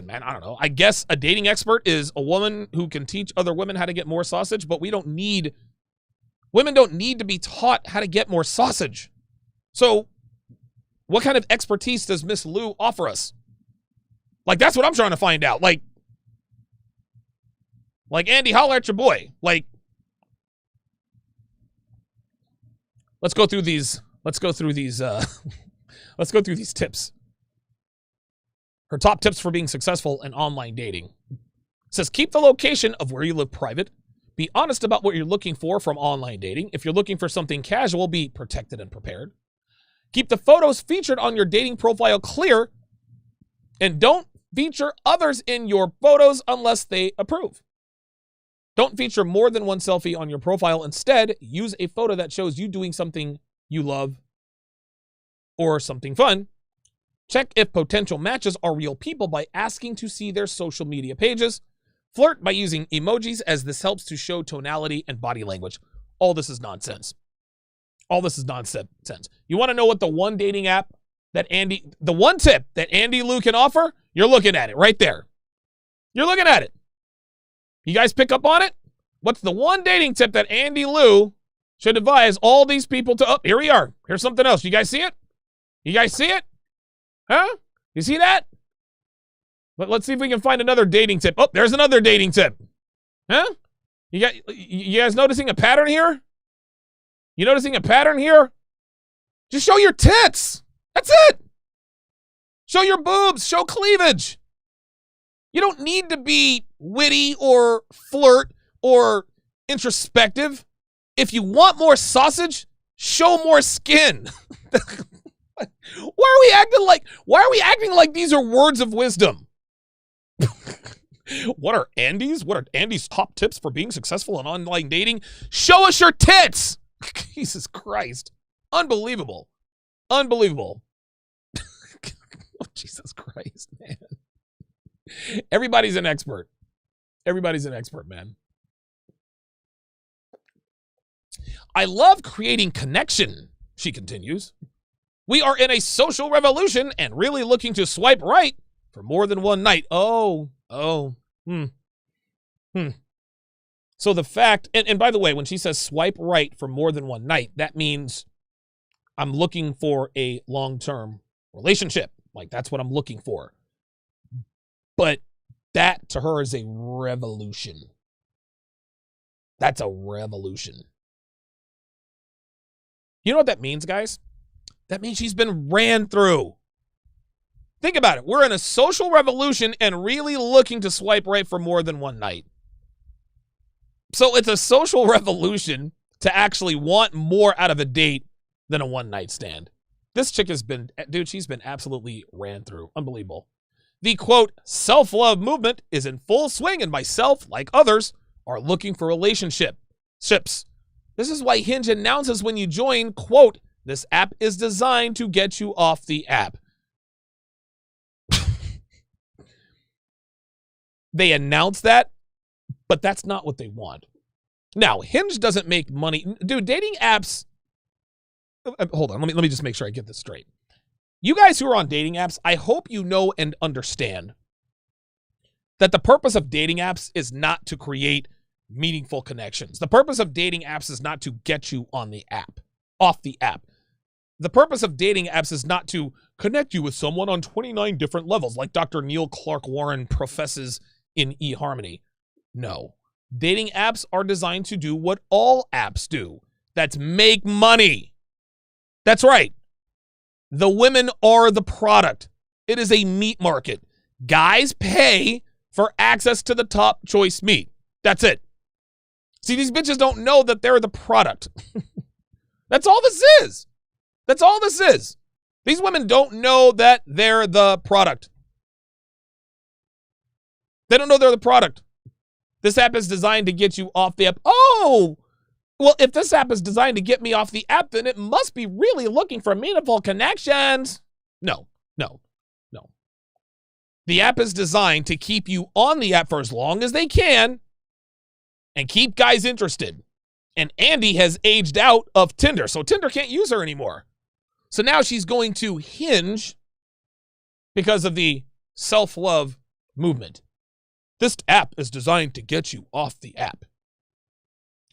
man, I don't know. I guess a dating expert is a woman who can teach other women how to get more sausage, but women don't need to be taught how to get more sausage. So what kind of expertise does Miss Lou offer us? Like, that's what I'm trying to find out. Like Andy, holler at your boy. Like, let's go through these tips. Her top tips for being successful in online dating. It says, keep the location of where you live private. Be honest about what you're looking for from online dating. If you're looking for something casual, be protected and prepared. Keep the photos featured on your dating profile clear, and don't feature others in your photos unless they approve. Don't feature more than one selfie on your profile. Instead, use a photo that shows you doing something you love or something fun. Check if potential matches are real people by asking to see their social media pages. Flirt by using emojis, as this helps to show tonality and body language. All this is nonsense. All this is nonsense. You want to know what the one tip that Andy Lou can offer? You're looking at it right there. You're looking at it. You guys pick up on it? What's the one dating tip that Andy Lou should advise all these people to? Oh, here we are. Here's something else. You guys see it? You guys see it? Huh? You see that? Let's see if we can find another dating tip. Oh, there's another dating tip. Huh? You guys noticing a pattern here? You noticing a pattern here? Just show your tits. That's it. Show your boobs. Show cleavage. You don't need to be witty or flirt or introspective. If you want more sausage, show more skin. Why are we acting like these are words of wisdom? What are Andy's top tips for being successful in online dating? Show us your tits. Jesus Christ. Unbelievable. Oh, Jesus Christ, man. Everybody's an expert. Everybody's an expert, man. I love creating connection, she continues. We are in a social revolution and really looking to swipe right for more than one night. So the fact, and by the way, when she says swipe right for more than one night, that means I'm looking for a long-term relationship. Like, that's what I'm looking for. But that to her is a revolution. That's a revolution. You know what that means, guys? That means she's been ran through. Think about it. We're in a social revolution and really looking to swipe right for more than one night. So it's a social revolution to actually want more out of a date than a one-night stand. This chick has been, dude, she's been absolutely ran through. Unbelievable. The, quote, self-love movement is in full swing, and myself, like others, are looking for relationships. This is why Hinge announces when you join, quote, this app is designed to get you off the app. They announce that, but that's not what they want. Now, Hinge doesn't make money. Dude, dating apps, hold on, let me just make sure I get this straight. You guys who are on dating apps, I hope you know and understand that the purpose of dating apps is not to create meaningful connections. The purpose of dating apps is not to get you on the app, off the app. The purpose of dating apps is not to connect you with someone on 29 different levels, like Dr. Neil Clark Warren professes in eHarmony. No. Dating apps are designed to do what all apps do. That's make money. That's right. The women are the product. It is a meat market. Guys pay for access to the top choice meat. That's it. See, these bitches don't know that they're the product. That's all this is. That's all this is. These women don't know that they're the product. They don't know they're the product. This app is designed to get you off the app. Oh, well, if this app is designed to get me off the app, then it must be really looking for meaningful connections. No. The app is designed to keep you on the app for as long as they can and keep guys interested. And Andy has aged out of Tinder, so Tinder can't use her anymore. So now she's going to Hinge because of the self-love movement. This app is designed to get you off the app.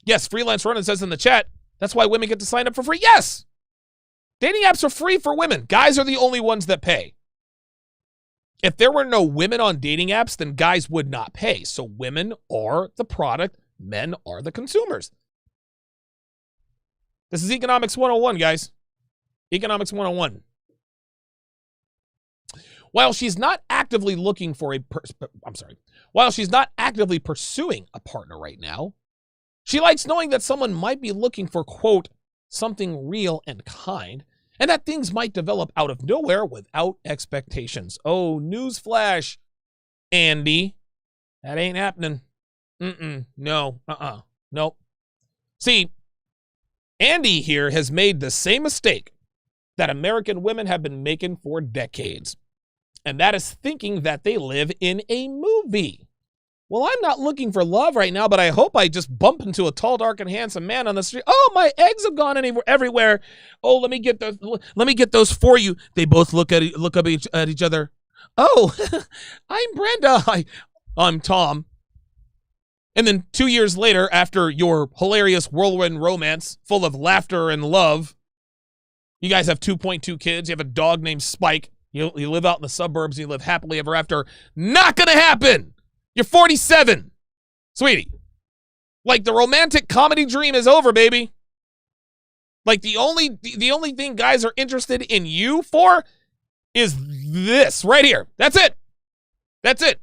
Yes, Freelance Ronan says in the chat, that's why women get to sign up for free. Yes! Dating apps are free for women. Guys are the only ones that pay. If there were no women on dating apps, then guys would not pay. So women are the product, men are the consumers. This is Economics 101, guys. Economics 101. While she's not actively looking for while she's not actively pursuing a partner right now, she likes knowing that someone might be looking for, quote, something real and kind, and that things might develop out of nowhere without expectations. Oh, newsflash, Andy. That ain't happening. No. Nope. See, Andy here has made the same mistake that American women have been making for decades. And that is thinking that they live in a movie. Well, I'm not looking for love right now, but I hope I just bump into a tall, dark, and handsome man on the street. Oh, my eggs have gone everywhere. Oh, let me get those. Let me get those for you. They both look up at each other. Oh, I'm Brenda. I'm Tom. And then 2 years later, after your hilarious whirlwind romance full of laughter and love, you guys have 2.2 kids. You have a dog named Spike. You live out in the suburbs. You live happily ever after. Not going to happen. You're 47, sweetie. Like, the romantic comedy dream is over, baby. Like, the only thing guys are interested in you for is this right here. That's it. That's it.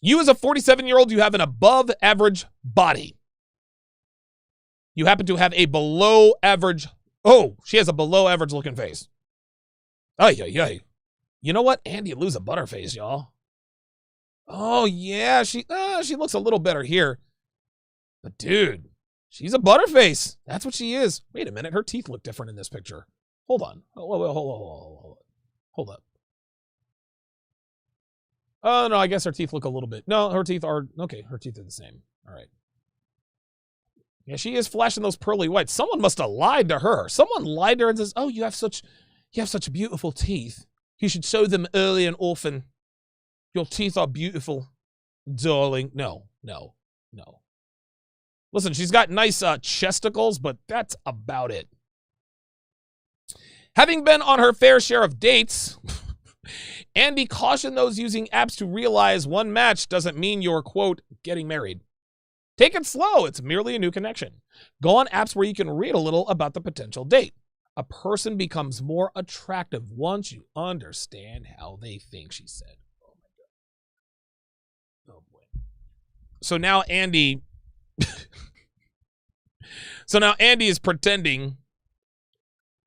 You as a 47-year-old, you have an above average body. You happen to have a below average. Oh, she has a below average looking face. Ay. You know what? Andy lose a butterface, y'all. Oh, yeah, she looks a little better here. But, dude, she's a butterface. That's what she is. Wait a minute. Her teeth look different in this picture. Hold on. Hold up. Oh, no, I guess her teeth look a little bit. No, her teeth are, okay, her teeth are the same. All right. Yeah, she is flashing those pearly whites. Someone must have lied to her. Someone lied to her and says, oh, you have such beautiful teeth. You should show them early and often. Your teeth are beautiful, darling. No. Listen, she's got nice chesticles, but that's about it. Having been on her fair share of dates, Andy cautioned those using apps to realize one match doesn't mean you're, quote, getting married. Take it slow. It's merely a new connection. Go on apps where you can read a little about the potential date. A person becomes more attractive once you understand how they think, she said. Oh boy. So now Andy is pretending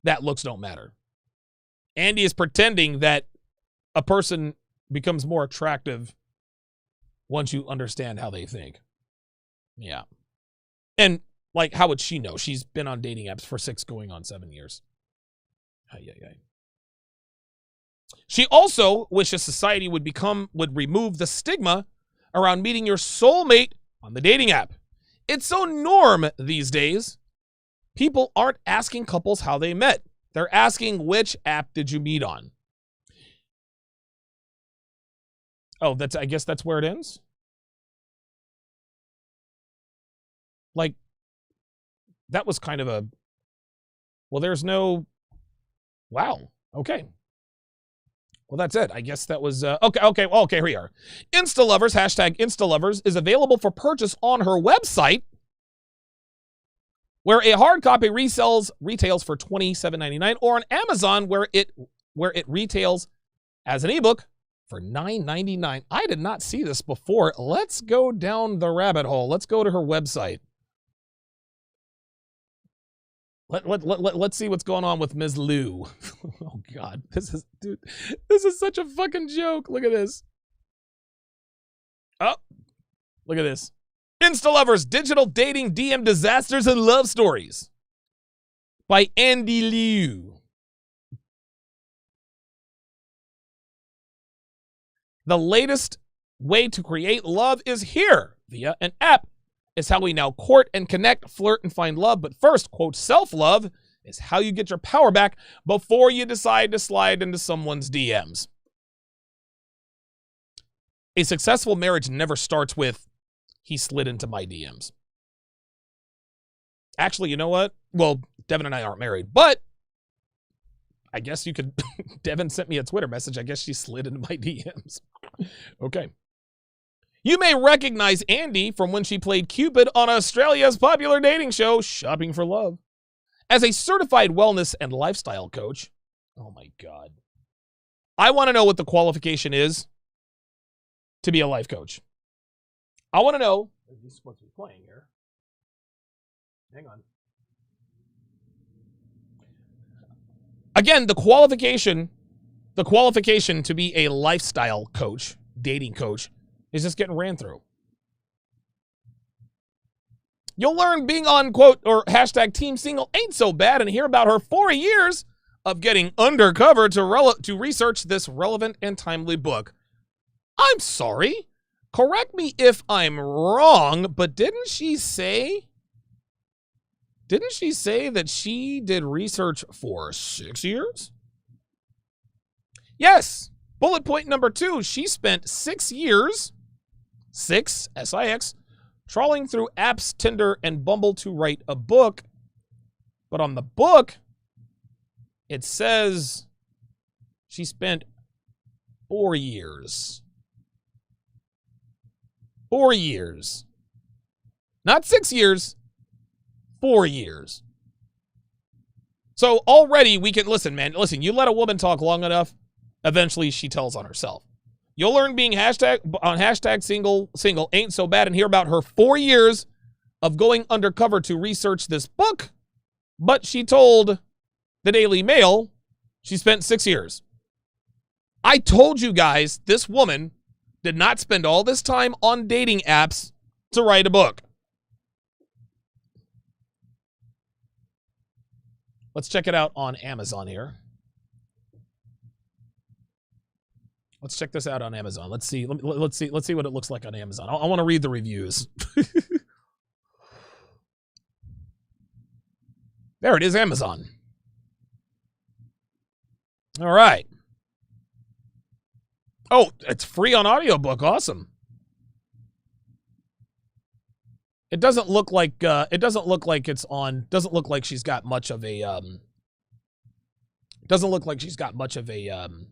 that looks don't matter. Andy is pretending that a person becomes more attractive once you understand how they think. Yeah. And like, how would she know? She's been on dating apps for 6 going on 7 years. She also wishes society would remove the stigma around meeting your soulmate on the dating app. It's so norm these days. People aren't asking couples how they met. They're asking, which app did you meet on? Oh, I guess that's where it ends? Like, that was kind of a, well, there's no, wow, okay. Well, that's it. I guess that was, okay, here we are. Instalovers, hashtag Instalovers, is available for purchase on her website, where a hard copy retails for $27.99, or on Amazon, where it retails as an ebook for $9.99. I did not see this before. Let's go down the rabbit hole. Let's go to her website. Let's see what's going on with Ms. Lou. Oh God, this is such a fucking joke. Look at this. Oh, look at this. Instalovers, digital dating DM disasters and love stories by Andy Liu. The latest way to create love is here via an app. Is how we now court and connect, flirt, and find love. But first, quote, self-love is how you get your power back before you decide to slide into someone's DMs. A successful marriage never starts with, he slid into my DMs. Actually, you know what? Well, Devin and I aren't married, but I guess you could, Devin sent me a Twitter message. I guess she slid into my DMs. Okay. You may recognize Andy from when she played Cupid on Australia's popular dating show, Shopping for Love. As a certified wellness and lifestyle coach, oh my God. I want to know what the qualification is to be a life coach. I want to know, this is supposed to be playing here. Hang on. Again, the qualification to be a lifestyle coach, dating coach, is just getting ran through. You'll learn being on, quote, or hashtag team single ain't so bad, and hear about her 4 years of getting undercover to research this relevant and timely book. I'm sorry. Correct me if I'm wrong, but didn't she say that she did research for 6 years? Yes. Bullet point number 2, she spent 6 years, 6, S-I-X, trawling through apps, Tinder, and Bumble to write a book. But on the book, it says she spent 4 years. 4 years. Not 6 years, 4 years. So already we can, listen, you let a woman talk long enough, eventually she tells on herself. You'll learn being hashtag single ain't so bad, and hear about her 4 years of going undercover to research this book. But she told the Daily Mail she spent 6 years. I told you guys this woman did not spend all this time on dating apps to write a book. Let's check it out on Amazon here. Let's check this out on Amazon. Let's see what it looks like on Amazon. I want to read the reviews. There it is, Amazon. All right. Oh, it's free on audiobook. Awesome. It doesn't look like it's on. Doesn't look like she's got much of a doesn't look like she's got much of an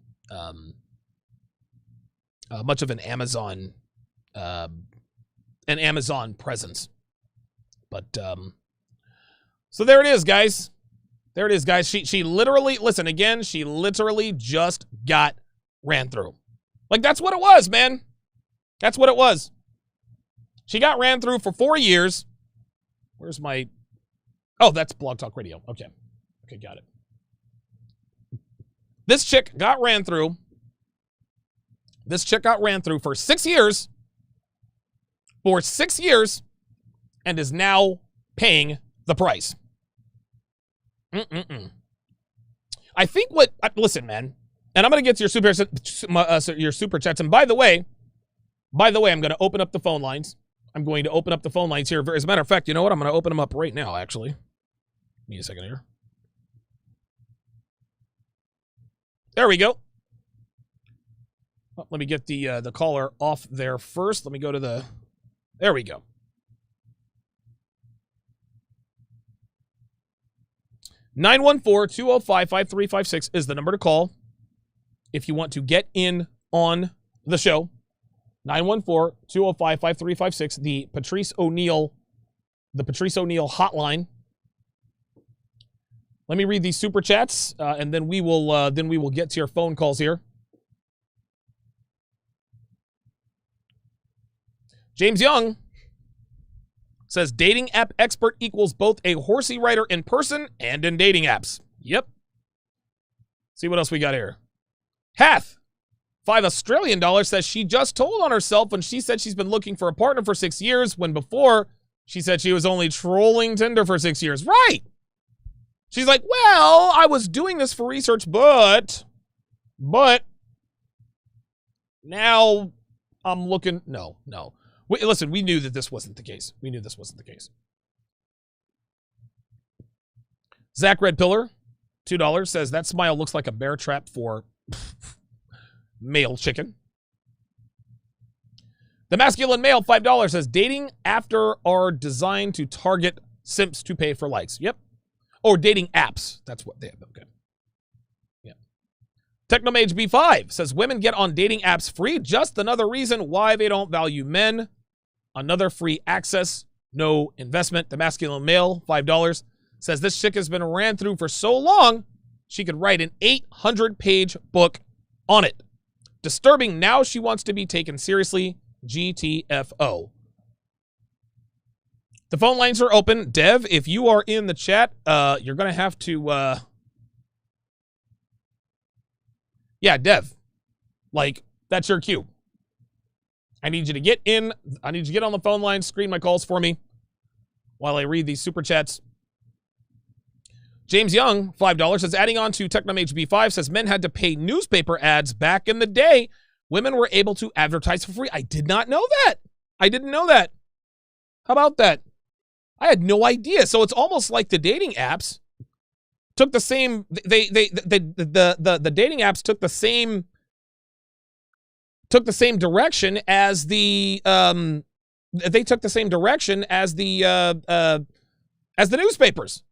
Amazon presence. But so there it is, guys. There it is, guys. She literally, listen again, she literally just got ran through. Like, that's what it was, man. That's what it was. She got ran through for 4 years. Where's my, oh, that's Blog Talk Radio. Okay. Okay, got it. This chick got ran through. This chick got ran through for 6 years. For 6 years. And is now paying the price. I think what, listen, man. And I'm going to get to your super chats. And by the way, I'm going to open up the phone lines. I'm going to open up the phone lines here. As a matter of fact, you know what? I'm going to open them up right now, actually. Give me a second here. There we go. Well, let me get the caller off there first. Let me go to the... There we go. (914-205-5356) is the number to call if you want to get in on the show. 914-205-5356, the Patrice O'Neill hotline. Let me read these super chats, and then we will get to your phone calls here. James Young says dating app expert equals both a horsey rider in person and in dating apps. Yep. See what else we got here. Hath, $5 Australian says she just told on herself when she said she's been looking for a partner for 6 years, when before she said she was only trolling Tinder for 6 years. Right. She's like, well, I was doing this for research, but now I'm looking. No. Listen, we knew that this wasn't the case. Zach Red Pillar, $2, says that smile looks like a bear trap for male chicken. The Masculine Male, $5, says dating after are designed to target simps to pay for likes. Yep. Or dating apps. That's what they have. Okay. Yeah. Technomage B5 says women get on dating apps free. Just another reason why they don't value men. Another free access, no investment. The Masculine Male, $5, says this chick has been ran through for so long, she could write an 800-page book on it. Disturbing, now she wants to be taken seriously. GTFO. The phone lines are open. Dev, if you are in the chat, you're going to have to... Yeah, Dev. Like, that's your cue. I need you to get in. I need you to get on the phone line, screen my calls for me while I read these super chats. James Young, $5, says adding on to Technomage B5, says men had to pay newspaper ads back in the day. Women were able to advertise for free. I did not know that. I didn't know that. How about that? I had no idea. So it's almost like the dating apps took the same. The dating apps took the same. Took the same direction as the they took the same direction as the newspapers.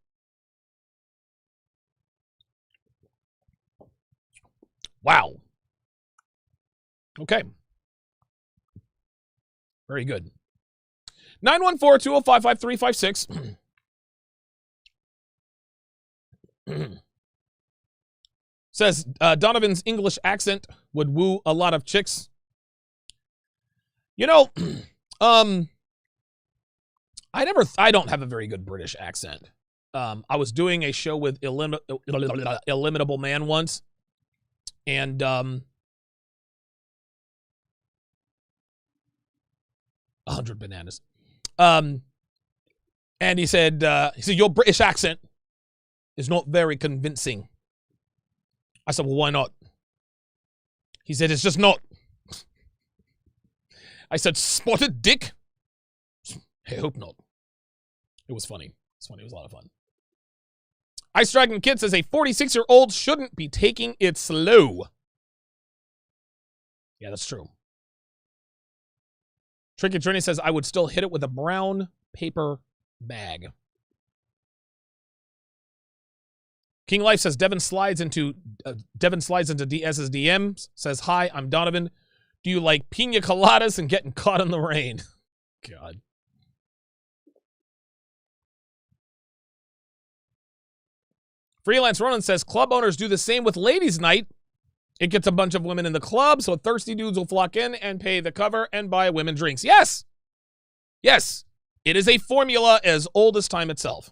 Wow. Okay. Very good. 914-205-5356. Says Donovan's English accent would woo a lot of chicks. You know, I don't have a very good British accent. I was doing a show with Illimitable Man once, and 100 bananas. And he said your British accent is not very convincing. I said, well, why not? He said, it's just not. I said, spotted dick? I hope not. It was funny. It's funny. It was a lot of fun. Ice Dragon Kid says a 46-year-old shouldn't be taking it slow. Yeah, that's true. Tricky Trini says, I would still hit it with a brown paper bag. King Life says Devin slides into DS's DMs. Says, hi, I'm Donovan. Do you like pina coladas and getting caught in the rain? God. Freelance Ronan says club owners do the same with ladies' night. It gets a bunch of women in the club, so thirsty dudes will flock in and pay the cover and buy women drinks. Yes. Yes. It is a formula as old as time itself.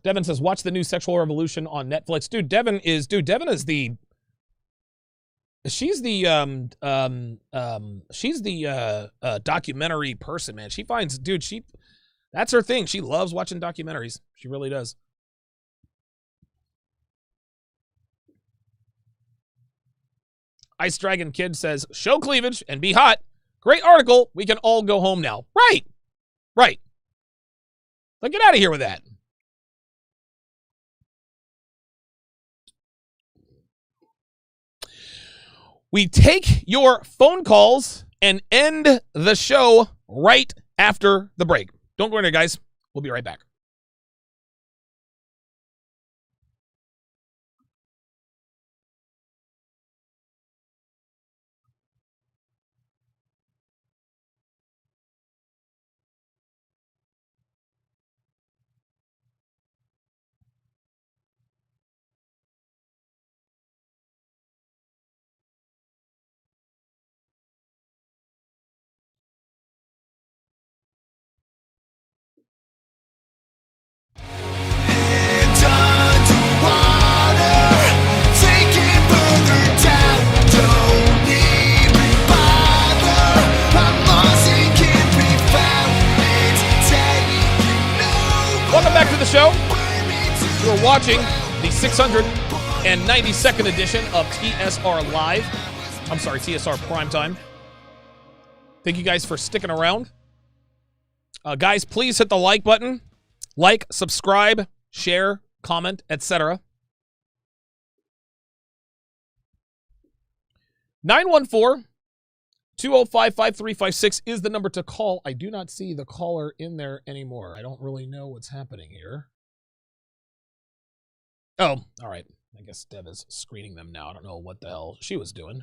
Devin says, watch the new Sexual Revolution on Netflix. Devin is the she's the documentary person, man. She finds, that's her thing. She loves watching documentaries. She really does. Ice Dragon Kid says, show cleavage and be hot. Great article. We can all go home now. Right. Right. Like, get out of here with that. We take your phone calls and end the show right after the break. Don't go anywhere, guys. We'll be right back. Welcome back to the show. You're watching the 692nd edition of TSR Live. I'm sorry, TSR Primetime. Thank you guys for sticking around. Guys, please hit the like button. Like, subscribe, share, comment, etc. 914-205-5356 is the number to call. I do not see the caller in there anymore. I don't really know what's happening here. Oh, all right. I guess Deb is screening them now. I don't know what the hell she was doing.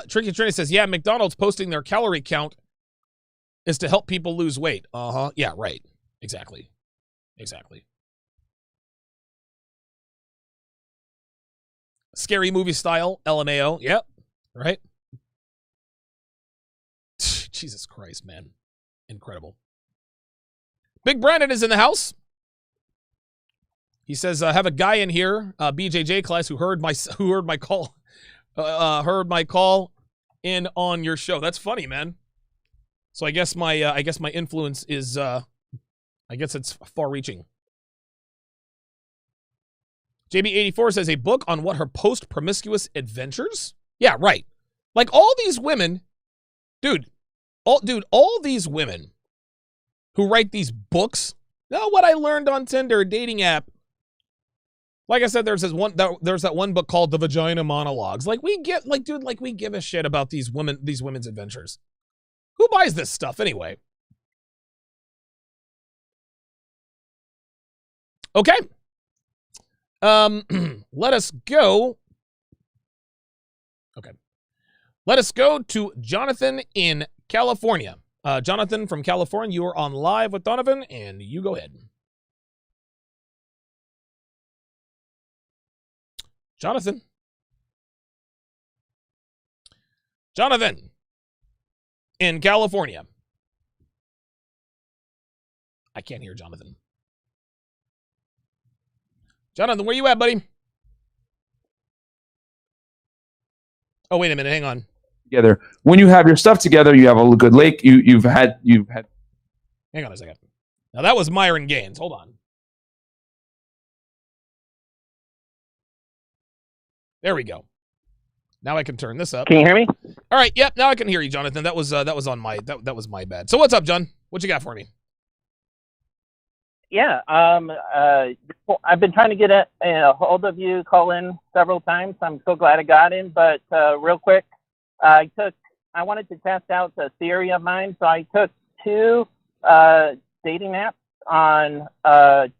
Tricky Trinity says, yeah, McDonald's posting their calorie count is to help people lose weight. Uh-huh. Yeah, right. Exactly. Scary movie style, LMAO. Yep. Right? Jesus Christ, man. Incredible. Big Brandon is in the house. He says, have a guy in here, BJJ class, who heard my call. Heard my call in on your show. That's funny, man. So I guess my influence is I guess it's far-reaching. JB84 says a book on what her post-promiscuous adventures? Yeah, right. Like all these women, all these women who write these books. Know what I learned on Tinder, a dating app. Like I said, there's that one book called The Vagina Monologues. Like we give a shit about these women's adventures. Who buys this stuff anyway? Okay. Let us go. Okay. Let us go to Jonathan in California. Jonathan from California, you are on live with Donovan, and you go ahead. Jonathan in California. I can't hear Jonathan. Jonathan, where you at, buddy? Oh, wait a minute. Hang on. Together. When you have your stuff together, you have a good lake. You've had. Hang on a second. Now that was Myron Gaines. Hold on. There we go. Now I can turn this up. Can you hear me? All right. Yep. Now I can hear you, Jonathan. That was on my that was my bad. So what's up, John? What you got for me? Yeah. I've been trying to get a hold of you, call in several times. I'm so glad I got in. But real quick, I wanted to test out a theory of mine. So I took two dating apps on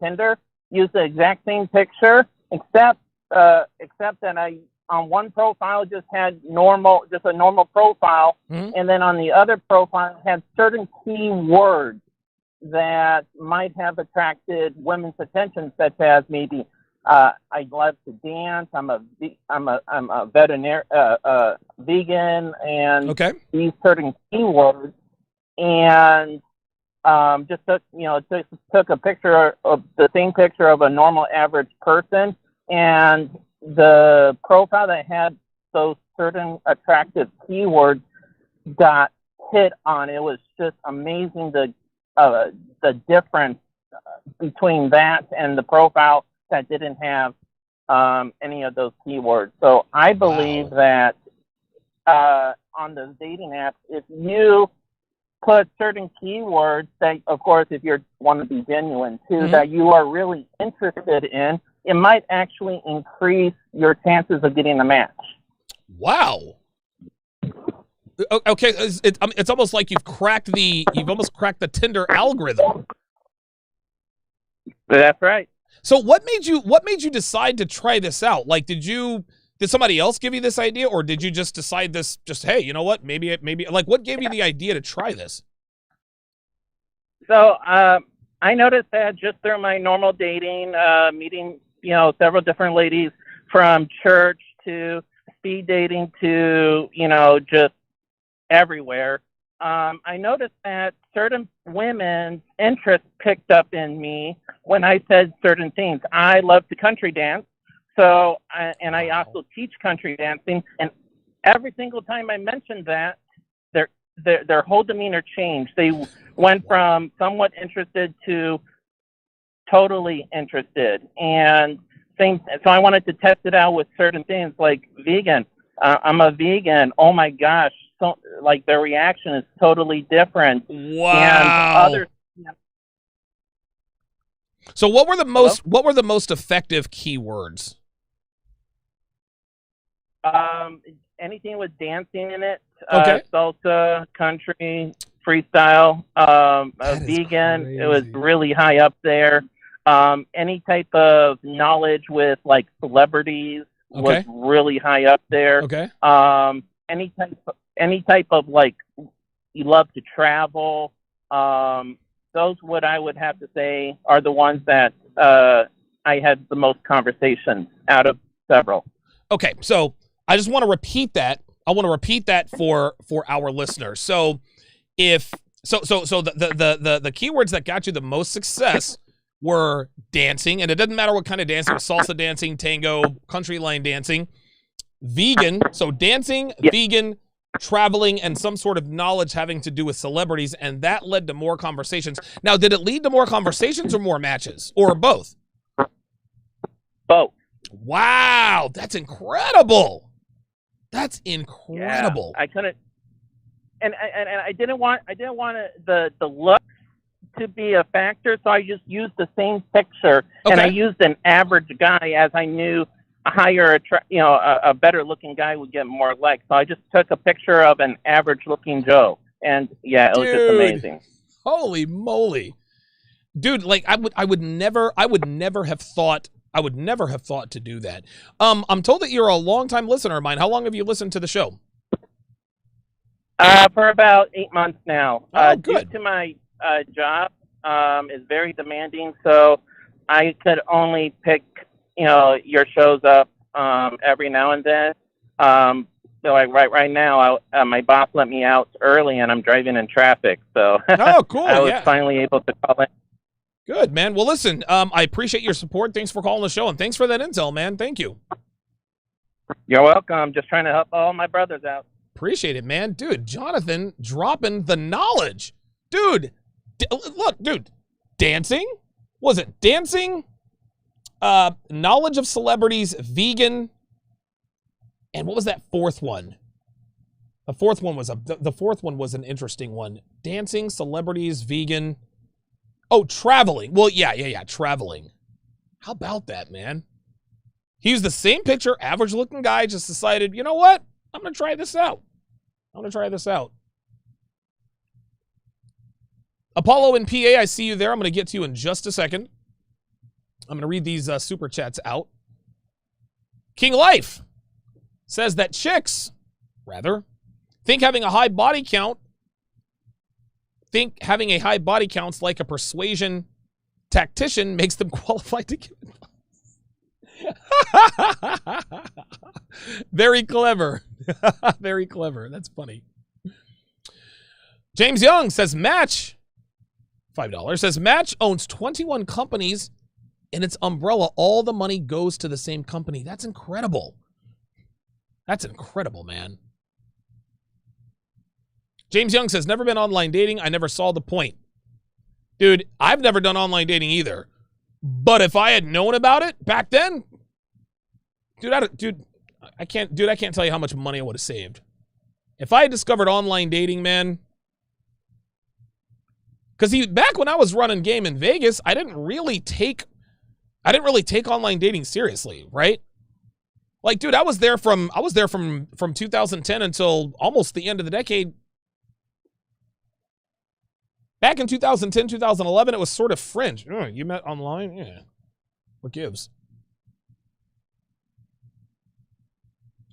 Tinder, used the exact same picture, except that I on one profile just had a normal profile, and then on the other profile had certain key words that might have attracted women's attention, such as maybe I love to dance, I'm a veterinarian, vegan, and Okay. these certain keywords, and just took a picture of the same picture of a normal average person, and the profile that had those certain attractive keywords got hit on. It was just amazing the difference between that and the profile that didn't have any of those keywords. So I believe that on the dating apps, if you put certain keywords that, of course, if you want to be genuine too, that you are really interested in, it might actually increase your chances of getting a match. Wow. Okay, it's almost like you've almost cracked the Tinder algorithm. That's right. So what made you decide to try this out? Like, did somebody else give you this idea, or did you just decide this? Just, hey, you know what? Maybe like, what gave you the idea to try this? So I noticed that just through my normal dating, meeting, several different ladies from church to speed dating to, just everywhere. I noticed that certain women's interest picked up in me when I said certain things. I love to country dance, so I also teach country dancing. And every single time I mentioned that, their whole demeanor changed. They went from somewhat interested to totally interested. And so I wanted to test it out with certain things like vegan. I'm a vegan. Oh my gosh. So, like, their reaction is totally different. Wow. And So what were the most effective keywords? Anything with dancing in it. Okay. Salsa, country, freestyle, vegan. Crazy. It was really high up there. Any type of knowledge with like celebrities was really high up there. Okay. Any type of like, you love to travel. Those, what I would have to say, are the ones that I had the most conversations out of several. Okay, so I just want to repeat that. I want to repeat that for our listeners. So the keywords that got you the most success were dancing, and it doesn't matter what kind of dancing, salsa dancing, tango, country line dancing, vegan, so dancing, vegan, traveling, and some sort of knowledge having to do with celebrities, and that led to more conversations. Now, did it lead to more conversations or more matches, or both? Both. Wow, that's incredible. That's incredible. Yeah, I couldn't, and I didn't want the look to be a factor, so I just used the same picture, and I used an average guy, as I knew a better looking guy would get more likes. So I just took a picture of an average looking Joe, and it was just amazing. Holy moly, dude! Like I would never have thought to do that. I'm told that you're a longtime listener of mine. How long have you listened to the show? For about 8 months now. Oh, good. Due to my job is very demanding, so I could only pick your shows up every now and then. So like right now, my boss let me out early, and I'm driving in traffic. So cool. I was finally able to call in. Good, man. Well, listen, I appreciate your support. Thanks for calling the show, and thanks for that intel, man. Thank you. You're welcome. Just trying to help all my brothers out. Appreciate it, man. Dude, Jonathan dropping the knowledge. Dude, look, dude, dancing? Was it dancing? Knowledge of celebrities, vegan, and what was that fourth one? The fourth one was an interesting one. Dancing, celebrities, vegan. Oh, traveling. Well, yeah, traveling. How about that, man? He used the same picture, average-looking guy, just decided, you know what? I'm going to try this out. Apollo in PA, I see you there. I'm going to get to you in just a second. I'm going to read these super chats out. King Life says that chicks, think having a high body count's like a persuasion tactician makes them qualified to give advice. Very clever. Very clever. That's funny. James Young says Match, $5, says Match owns 21 companies. In its umbrella, all the money goes to the same company. That's incredible. That's incredible, man. James Young says, never been online dating. I never saw the point. Dude, I've never done online dating either. But if I had known about it back then, I can't tell you how much money I would have saved. If I had discovered online dating, man. Because back when I was running game in Vegas, I didn't really take I didn't really take online dating seriously, right? Like, dude, I was there from 2010 until almost the end of the decade. Back in 2010, 2011, it was sort of fringe. Oh, you met online? Yeah. What gives?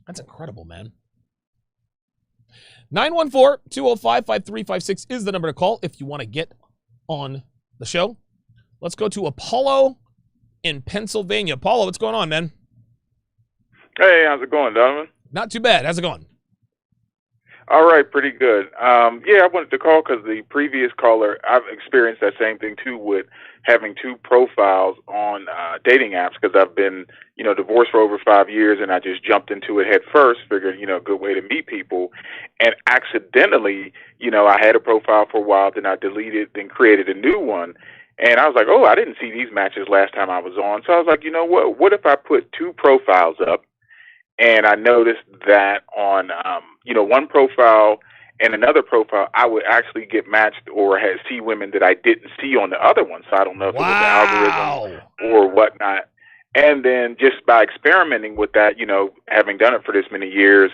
That's incredible, man. 914-205-5356 is the number to call if you want to get on the show. Let's go to Apollo in Pennsylvania. Apollo, what's going on, man? Hey, how's it going, Donovan? Not too bad. How's it going? All right, pretty good. Yeah, I wanted to call because the previous caller, I've experienced that same thing too with having two profiles on dating apps because I've been, divorced for over 5 years and I just jumped into it head first, figured, a good way to meet people. And accidentally, I had a profile for a while, then I deleted, then created a new one. And I was like, oh, I didn't see these matches last time I was on. So I was like, you know what if I put two profiles up? And I noticed that on, one profile and another profile, I would actually get matched or see women that I didn't see on the other one. So I don't know if it was the algorithm or whatnot. And then just by experimenting with that, having done it for this many years,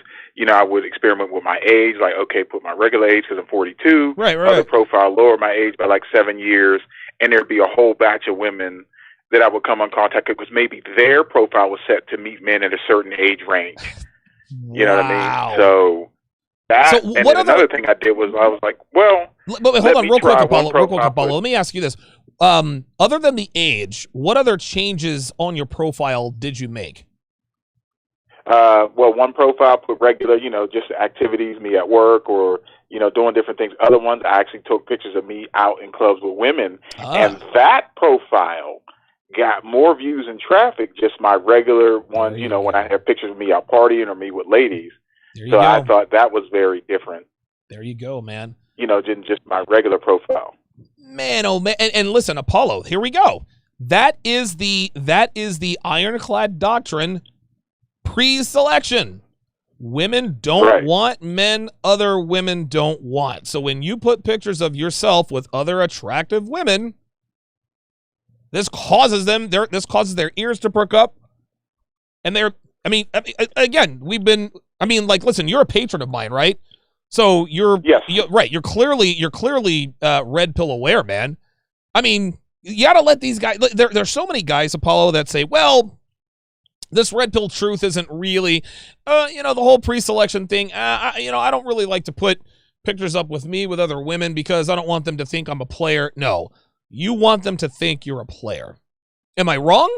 I would experiment with my age, like, okay, put my regular age because I'm 42. Right. Other profile, lower my age by like 7 years. And there'd be a whole batch of women that I would come in contact with because maybe their profile was set to meet men at a certain age range. You know what I mean? So that, So and what then another thing I did was I was like, well, but wait, hold on, real quick, Apollo. But Let me ask you this. Other than the age, what other changes on your profile did you make? well, one profile put regular, just activities, me at work or, doing different things. Other ones, I actually took pictures of me out in clubs with women. And that profile got more views and traffic, just my regular one, when I have pictures of me out partying or me with ladies. So I thought that was very different. There you go, man. Than just my regular profile. Man, oh man, and listen, Apollo, here we go. That is the ironclad doctrine pre-selection. Women don't want men other women don't want. So when you put pictures of yourself with other attractive women, this causes their ears to perk up. And again, listen, you're a patron of mine, right? So you're clearly red pill aware, man. I mean, you got to let these guys. There's so many guys, Apollo, that say, well, this red pill truth isn't really, the whole pre-selection thing. I don't really like to put pictures up with me with other women because I don't want them to think I'm a player. No, you want them to think you're a player. Am I wrong?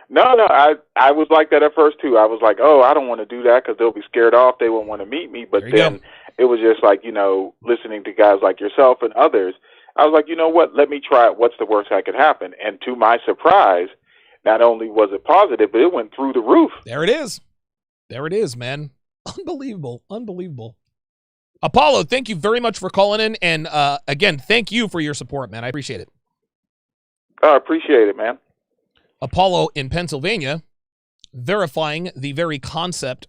No, I was like that at first too. I was like, oh, I don't want to do that because they'll be scared off. They won't want to meet me. But then it was just like, listening to guys like yourself and others, I was like, you know what? Let me try it. What's the worst that could happen? And to my surprise, not only was it positive, but it went through the roof. There it is. There it is, man. Unbelievable. Apollo, thank you very much for calling in. And again, thank you for your support, man. I appreciate it. I appreciate it, man. Apollo in Pennsylvania, verifying the very concept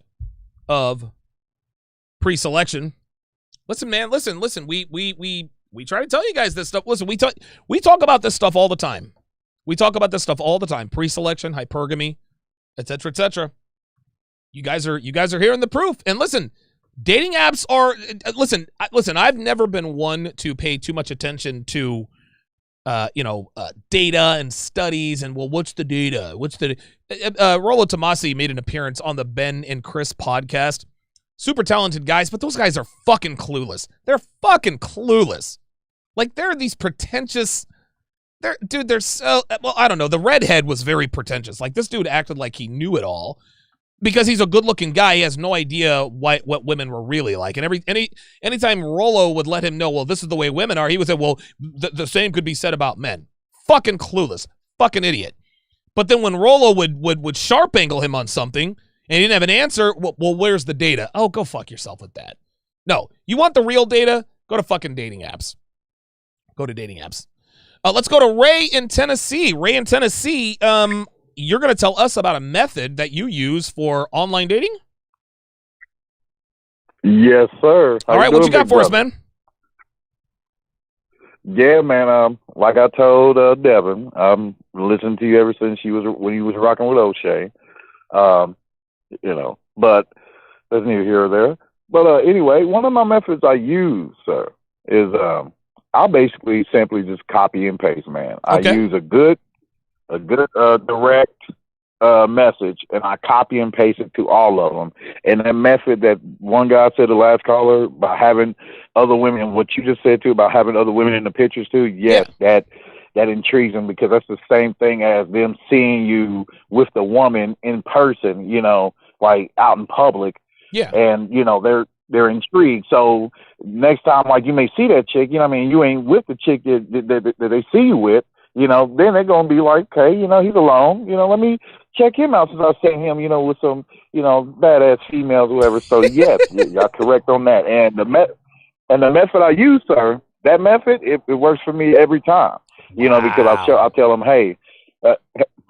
of pre-selection. Listen, man, listen. We try to tell you guys this stuff. Listen, we talk about this stuff all the time. Pre-selection, hypergamy, etc., etc. You guys are hearing the proof. And listen, dating apps are listen. I've never been one to pay too much attention to data and studies and, well, what's the data? Rollo Tomasi made an appearance on the Ben and Chris podcast. Super talented guys, but those guys are fucking clueless. They're fucking clueless. Like, they're these pretentious, they're so, well, I don't know. The redhead was very pretentious. Like, this dude acted like he knew it all. Because he's a good-looking guy, he has no idea what women were really like. And anytime Rollo would let him know, well, this is the way women are, he would say, well, the same could be said about men. Fucking clueless. Fucking idiot. But then when Rollo would sharp angle him on something, and he didn't have an answer, well, where's the data? Oh, go fuck yourself with that. No, you want the real data? Go to fucking dating apps. Go to dating apps. Let's go to Ray in Tennessee. Ray in Tennessee, you're going to tell us about a method that you use for online dating? Yes, sir. All right, what you got for us, man? Yeah, man. Like I told Devin, I'm listening to you ever since when you was rocking with O'Shea. But that's neither here or there. But anyway, one of my methods I use, sir, is I'll basically simply just copy and paste, man. Okay. I use a good direct message, and I copy and paste it to all of them. And that method that one guy said, the last caller, about having other women, and what you just said too about having other women in the pictures too, yes, that intrigues them, because that's the same thing as them seeing you with the woman in person, like out in public. Yeah. And they're intrigued. So next time, like, you may see that chick, you ain't with the chick that they see you with, then they're gonna be like, okay, he's alone, let me check him out, since I seen him, with some, badass females or whatever. So yes, y'all correct on that. And the method I use, sir, that method, it works for me every time. Because I'll tell them, hey,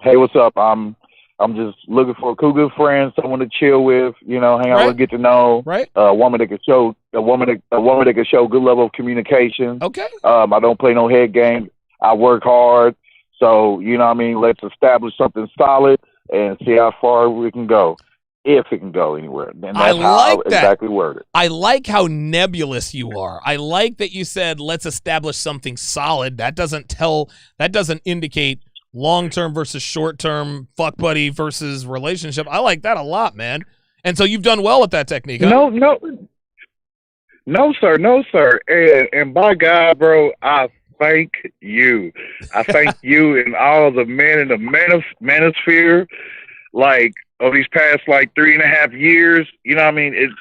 what's up? I'm just looking for a cool, good friend, someone to chill with, hang out with, get to know. Right. A woman that can show good level of communication. Okay. I don't play no head game. I work hard. So, let's establish something solid and see how far we can go, if it can go anywhere. And that's how I exactly word it. I like how nebulous you are. I like that you said, let's establish something solid. That doesn't indicate long-term versus short-term, fuck buddy versus relationship. I like that a lot, man. And so you've done well with that technique, huh? No, sir. And by God, bro, I thank you. I thank you and all the men in the manosphere, like, over these past, 3.5 years. It's,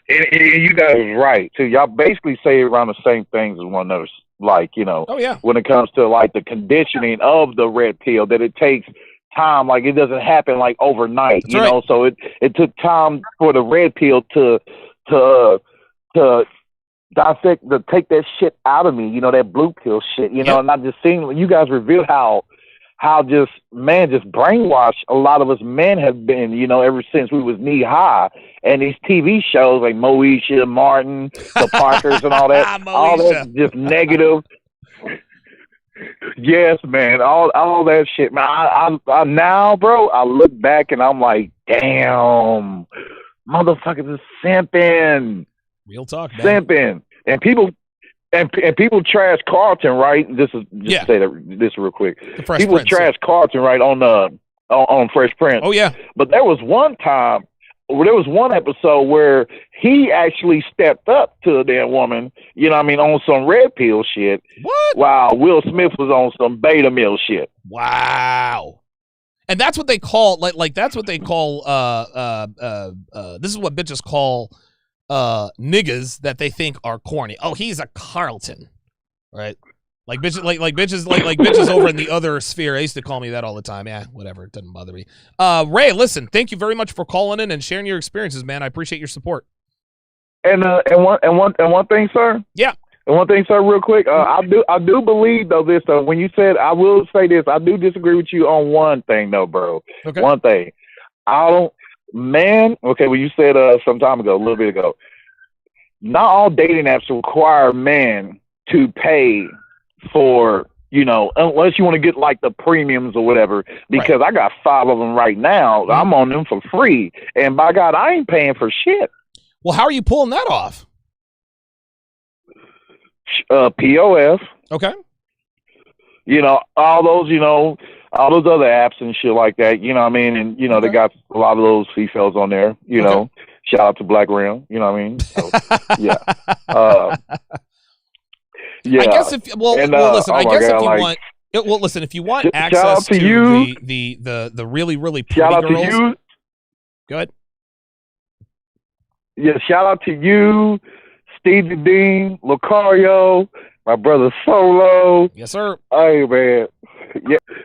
and you guys was right, too. Y'all basically say around the same things as one another. Oh, yeah. When it comes to the conditioning of the red pill, that it takes time, it doesn't happen overnight. That's right. So it took time for the red pill to dissect, to take that shit out of me, that blue pill shit, and I just seen you guys reveal how just brainwashed a lot of us men have been, ever since we was knee high. And these TV shows like Moesha, Martin, the Parkers and all that, all that's just negative. Yes, man, all that shit, man. I now, bro, I look back and I'm like, damn, motherfuckers is simping. Real talk, man. Simping. And people trash Carlton, right? This is just say this real quick. People trash Carlton, right, on Fresh Prince. Oh yeah. But there was one episode where he actually stepped up to a damn woman, on some red pill shit. What? While Will Smith was on some beta mill shit. Wow. And that's what they call that's what they call this is what bitches call niggas that they think are corny. Oh, he's a Carlton, right? Like bitches over in the other sphere. They used to call me that all the time. Yeah, whatever. It doesn't bother me. Ray, listen, thank you very much for calling in and sharing your experiences, man. I appreciate your support. And one thing, sir. Yeah. And one thing, sir, real quick. I do believe though this though. When you said, I will say this, I do disagree with you on one thing though, bro. Okay. One thing. When you said some time ago, a little bit ago, not all dating apps require men to pay for, unless you want to get the premiums or whatever, because I got 5 of them right now. Mm-hmm. I'm on them for free. And by God, I ain't paying for shit. Well, how are you pulling that off? POF. Okay. All those other apps and shit like that, and, they got a lot of those females on there, shout out to Black Rim, So, yeah. Yeah. I guess if listen, I guess if you want listen, if you want access to you, the really, really pretty shout out girls. To you. Go ahead. Yeah, shout out to you, Stevie Dean, Lucario, my brother Solo. Yes, sir. Hey man.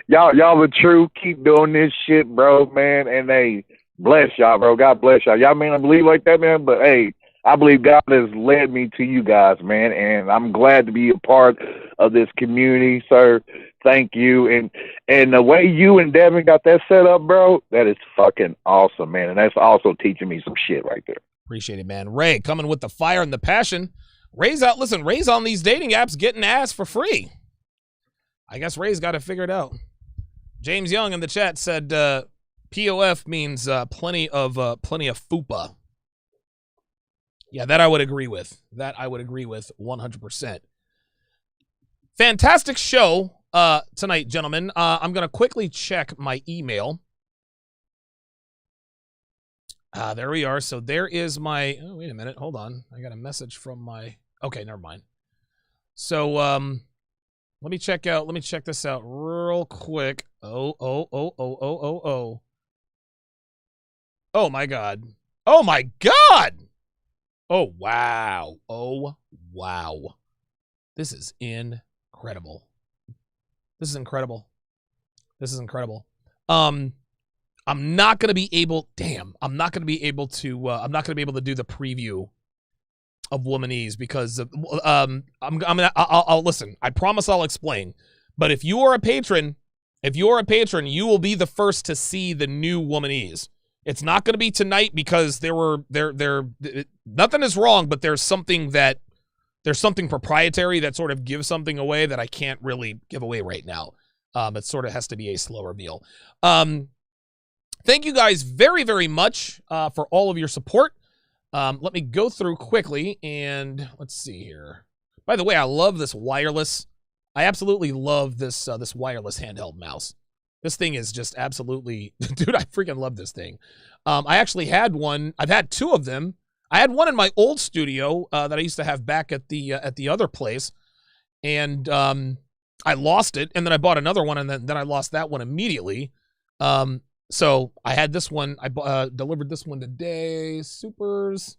Yeah, y'all the truth. Keep doing this shit, bro, man. And hey, bless y'all, bro. God bless y'all. Y'all may not believe like that, man, but hey, I believe God has led me to you guys, man, and I'm glad to be a part of this community, sir. Thank you. And the way you and Devin got that set up, bro, that is fucking awesome, man. And that's also teaching me some shit right there. Appreciate it, man. Ray, coming with the fire and the passion. Ray's out. Listen, Ray's on these dating apps getting ass for free. I guess Ray's got it figured out. James Young in the chat said POF means plenty of fupa. Yeah, that I would agree with. That I would agree with 100%. Fantastic show tonight, gentlemen. I'm going to quickly check my email. There we are. So there is my... Oh, wait a minute. Hold on. I got a message from my... Okay, never mind. So let me check this out real quick. Oh my God. Oh my God. Oh wow. Oh wow. This is incredible. This is incredible. This is incredible. I'm not gonna be able. Damn. I'm not gonna be able to do the preview of Womanese because I'll listen. I promise I'll explain. But if you are a patron, you will be the first to see the new Womanese. It's not going to be tonight because nothing is wrong, but there's something proprietary that sort of gives something away that I can't really give away right now. It sort of has to be a slow reveal. Thank you guys very, very much for all of your support. Let me go through quickly and let's see here. By the way, I love this wireless. I absolutely love this this wireless handheld mouse. This thing is just absolutely, dude, I freaking love this thing. I actually had one. I've had two of them. I had one in my old studio that I used to have back at the other place, and I lost it, and then I bought another one, and then I lost that one immediately. So I had this one. I delivered this one today. Supers.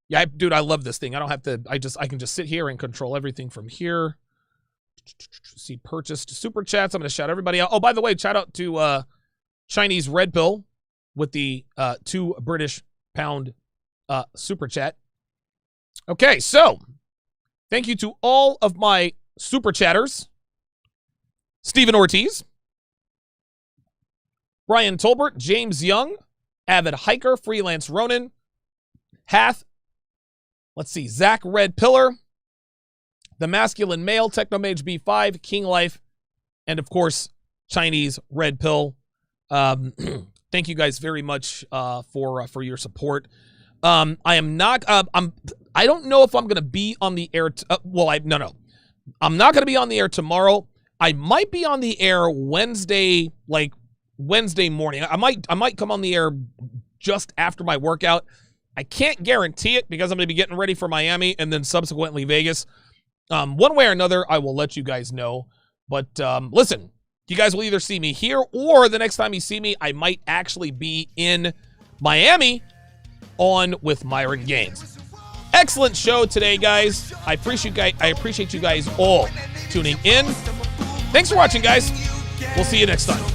Yeah, dude, I love this thing. I don't have to. I can just sit here and control everything from here. See purchased super chats. I'm going to shout everybody out. Oh, by the way, shout out to Chinese Red Pill with the £2 British super chat. Okay, so thank you to all of my super chatters. Stephen Ortiz, Brian Tolbert, James Young, Avid Hiker, Freelance Ronin, Hath, let's see, Zach Red Pillar, The Masculine Male, Technomage B5, King Life, and of course, Chinese Red Pill. Thank you guys very much for your support. I am not. I don't know if I'm going to be on the air. I'm not going to be on the air tomorrow. I might be on the air Wednesday, like Wednesday morning. I might come on the air just after my workout. I can't guarantee it because I'm going to be getting ready for Miami and then subsequently Vegas. One way or another, I will let you guys know. But listen, you guys will either see me here or the next time you see me, I might actually be in Miami on with Myron Gaines. Excellent show today, guys. I appreciate you guys all tuning in. Thanks for watching, guys. We'll see you next time.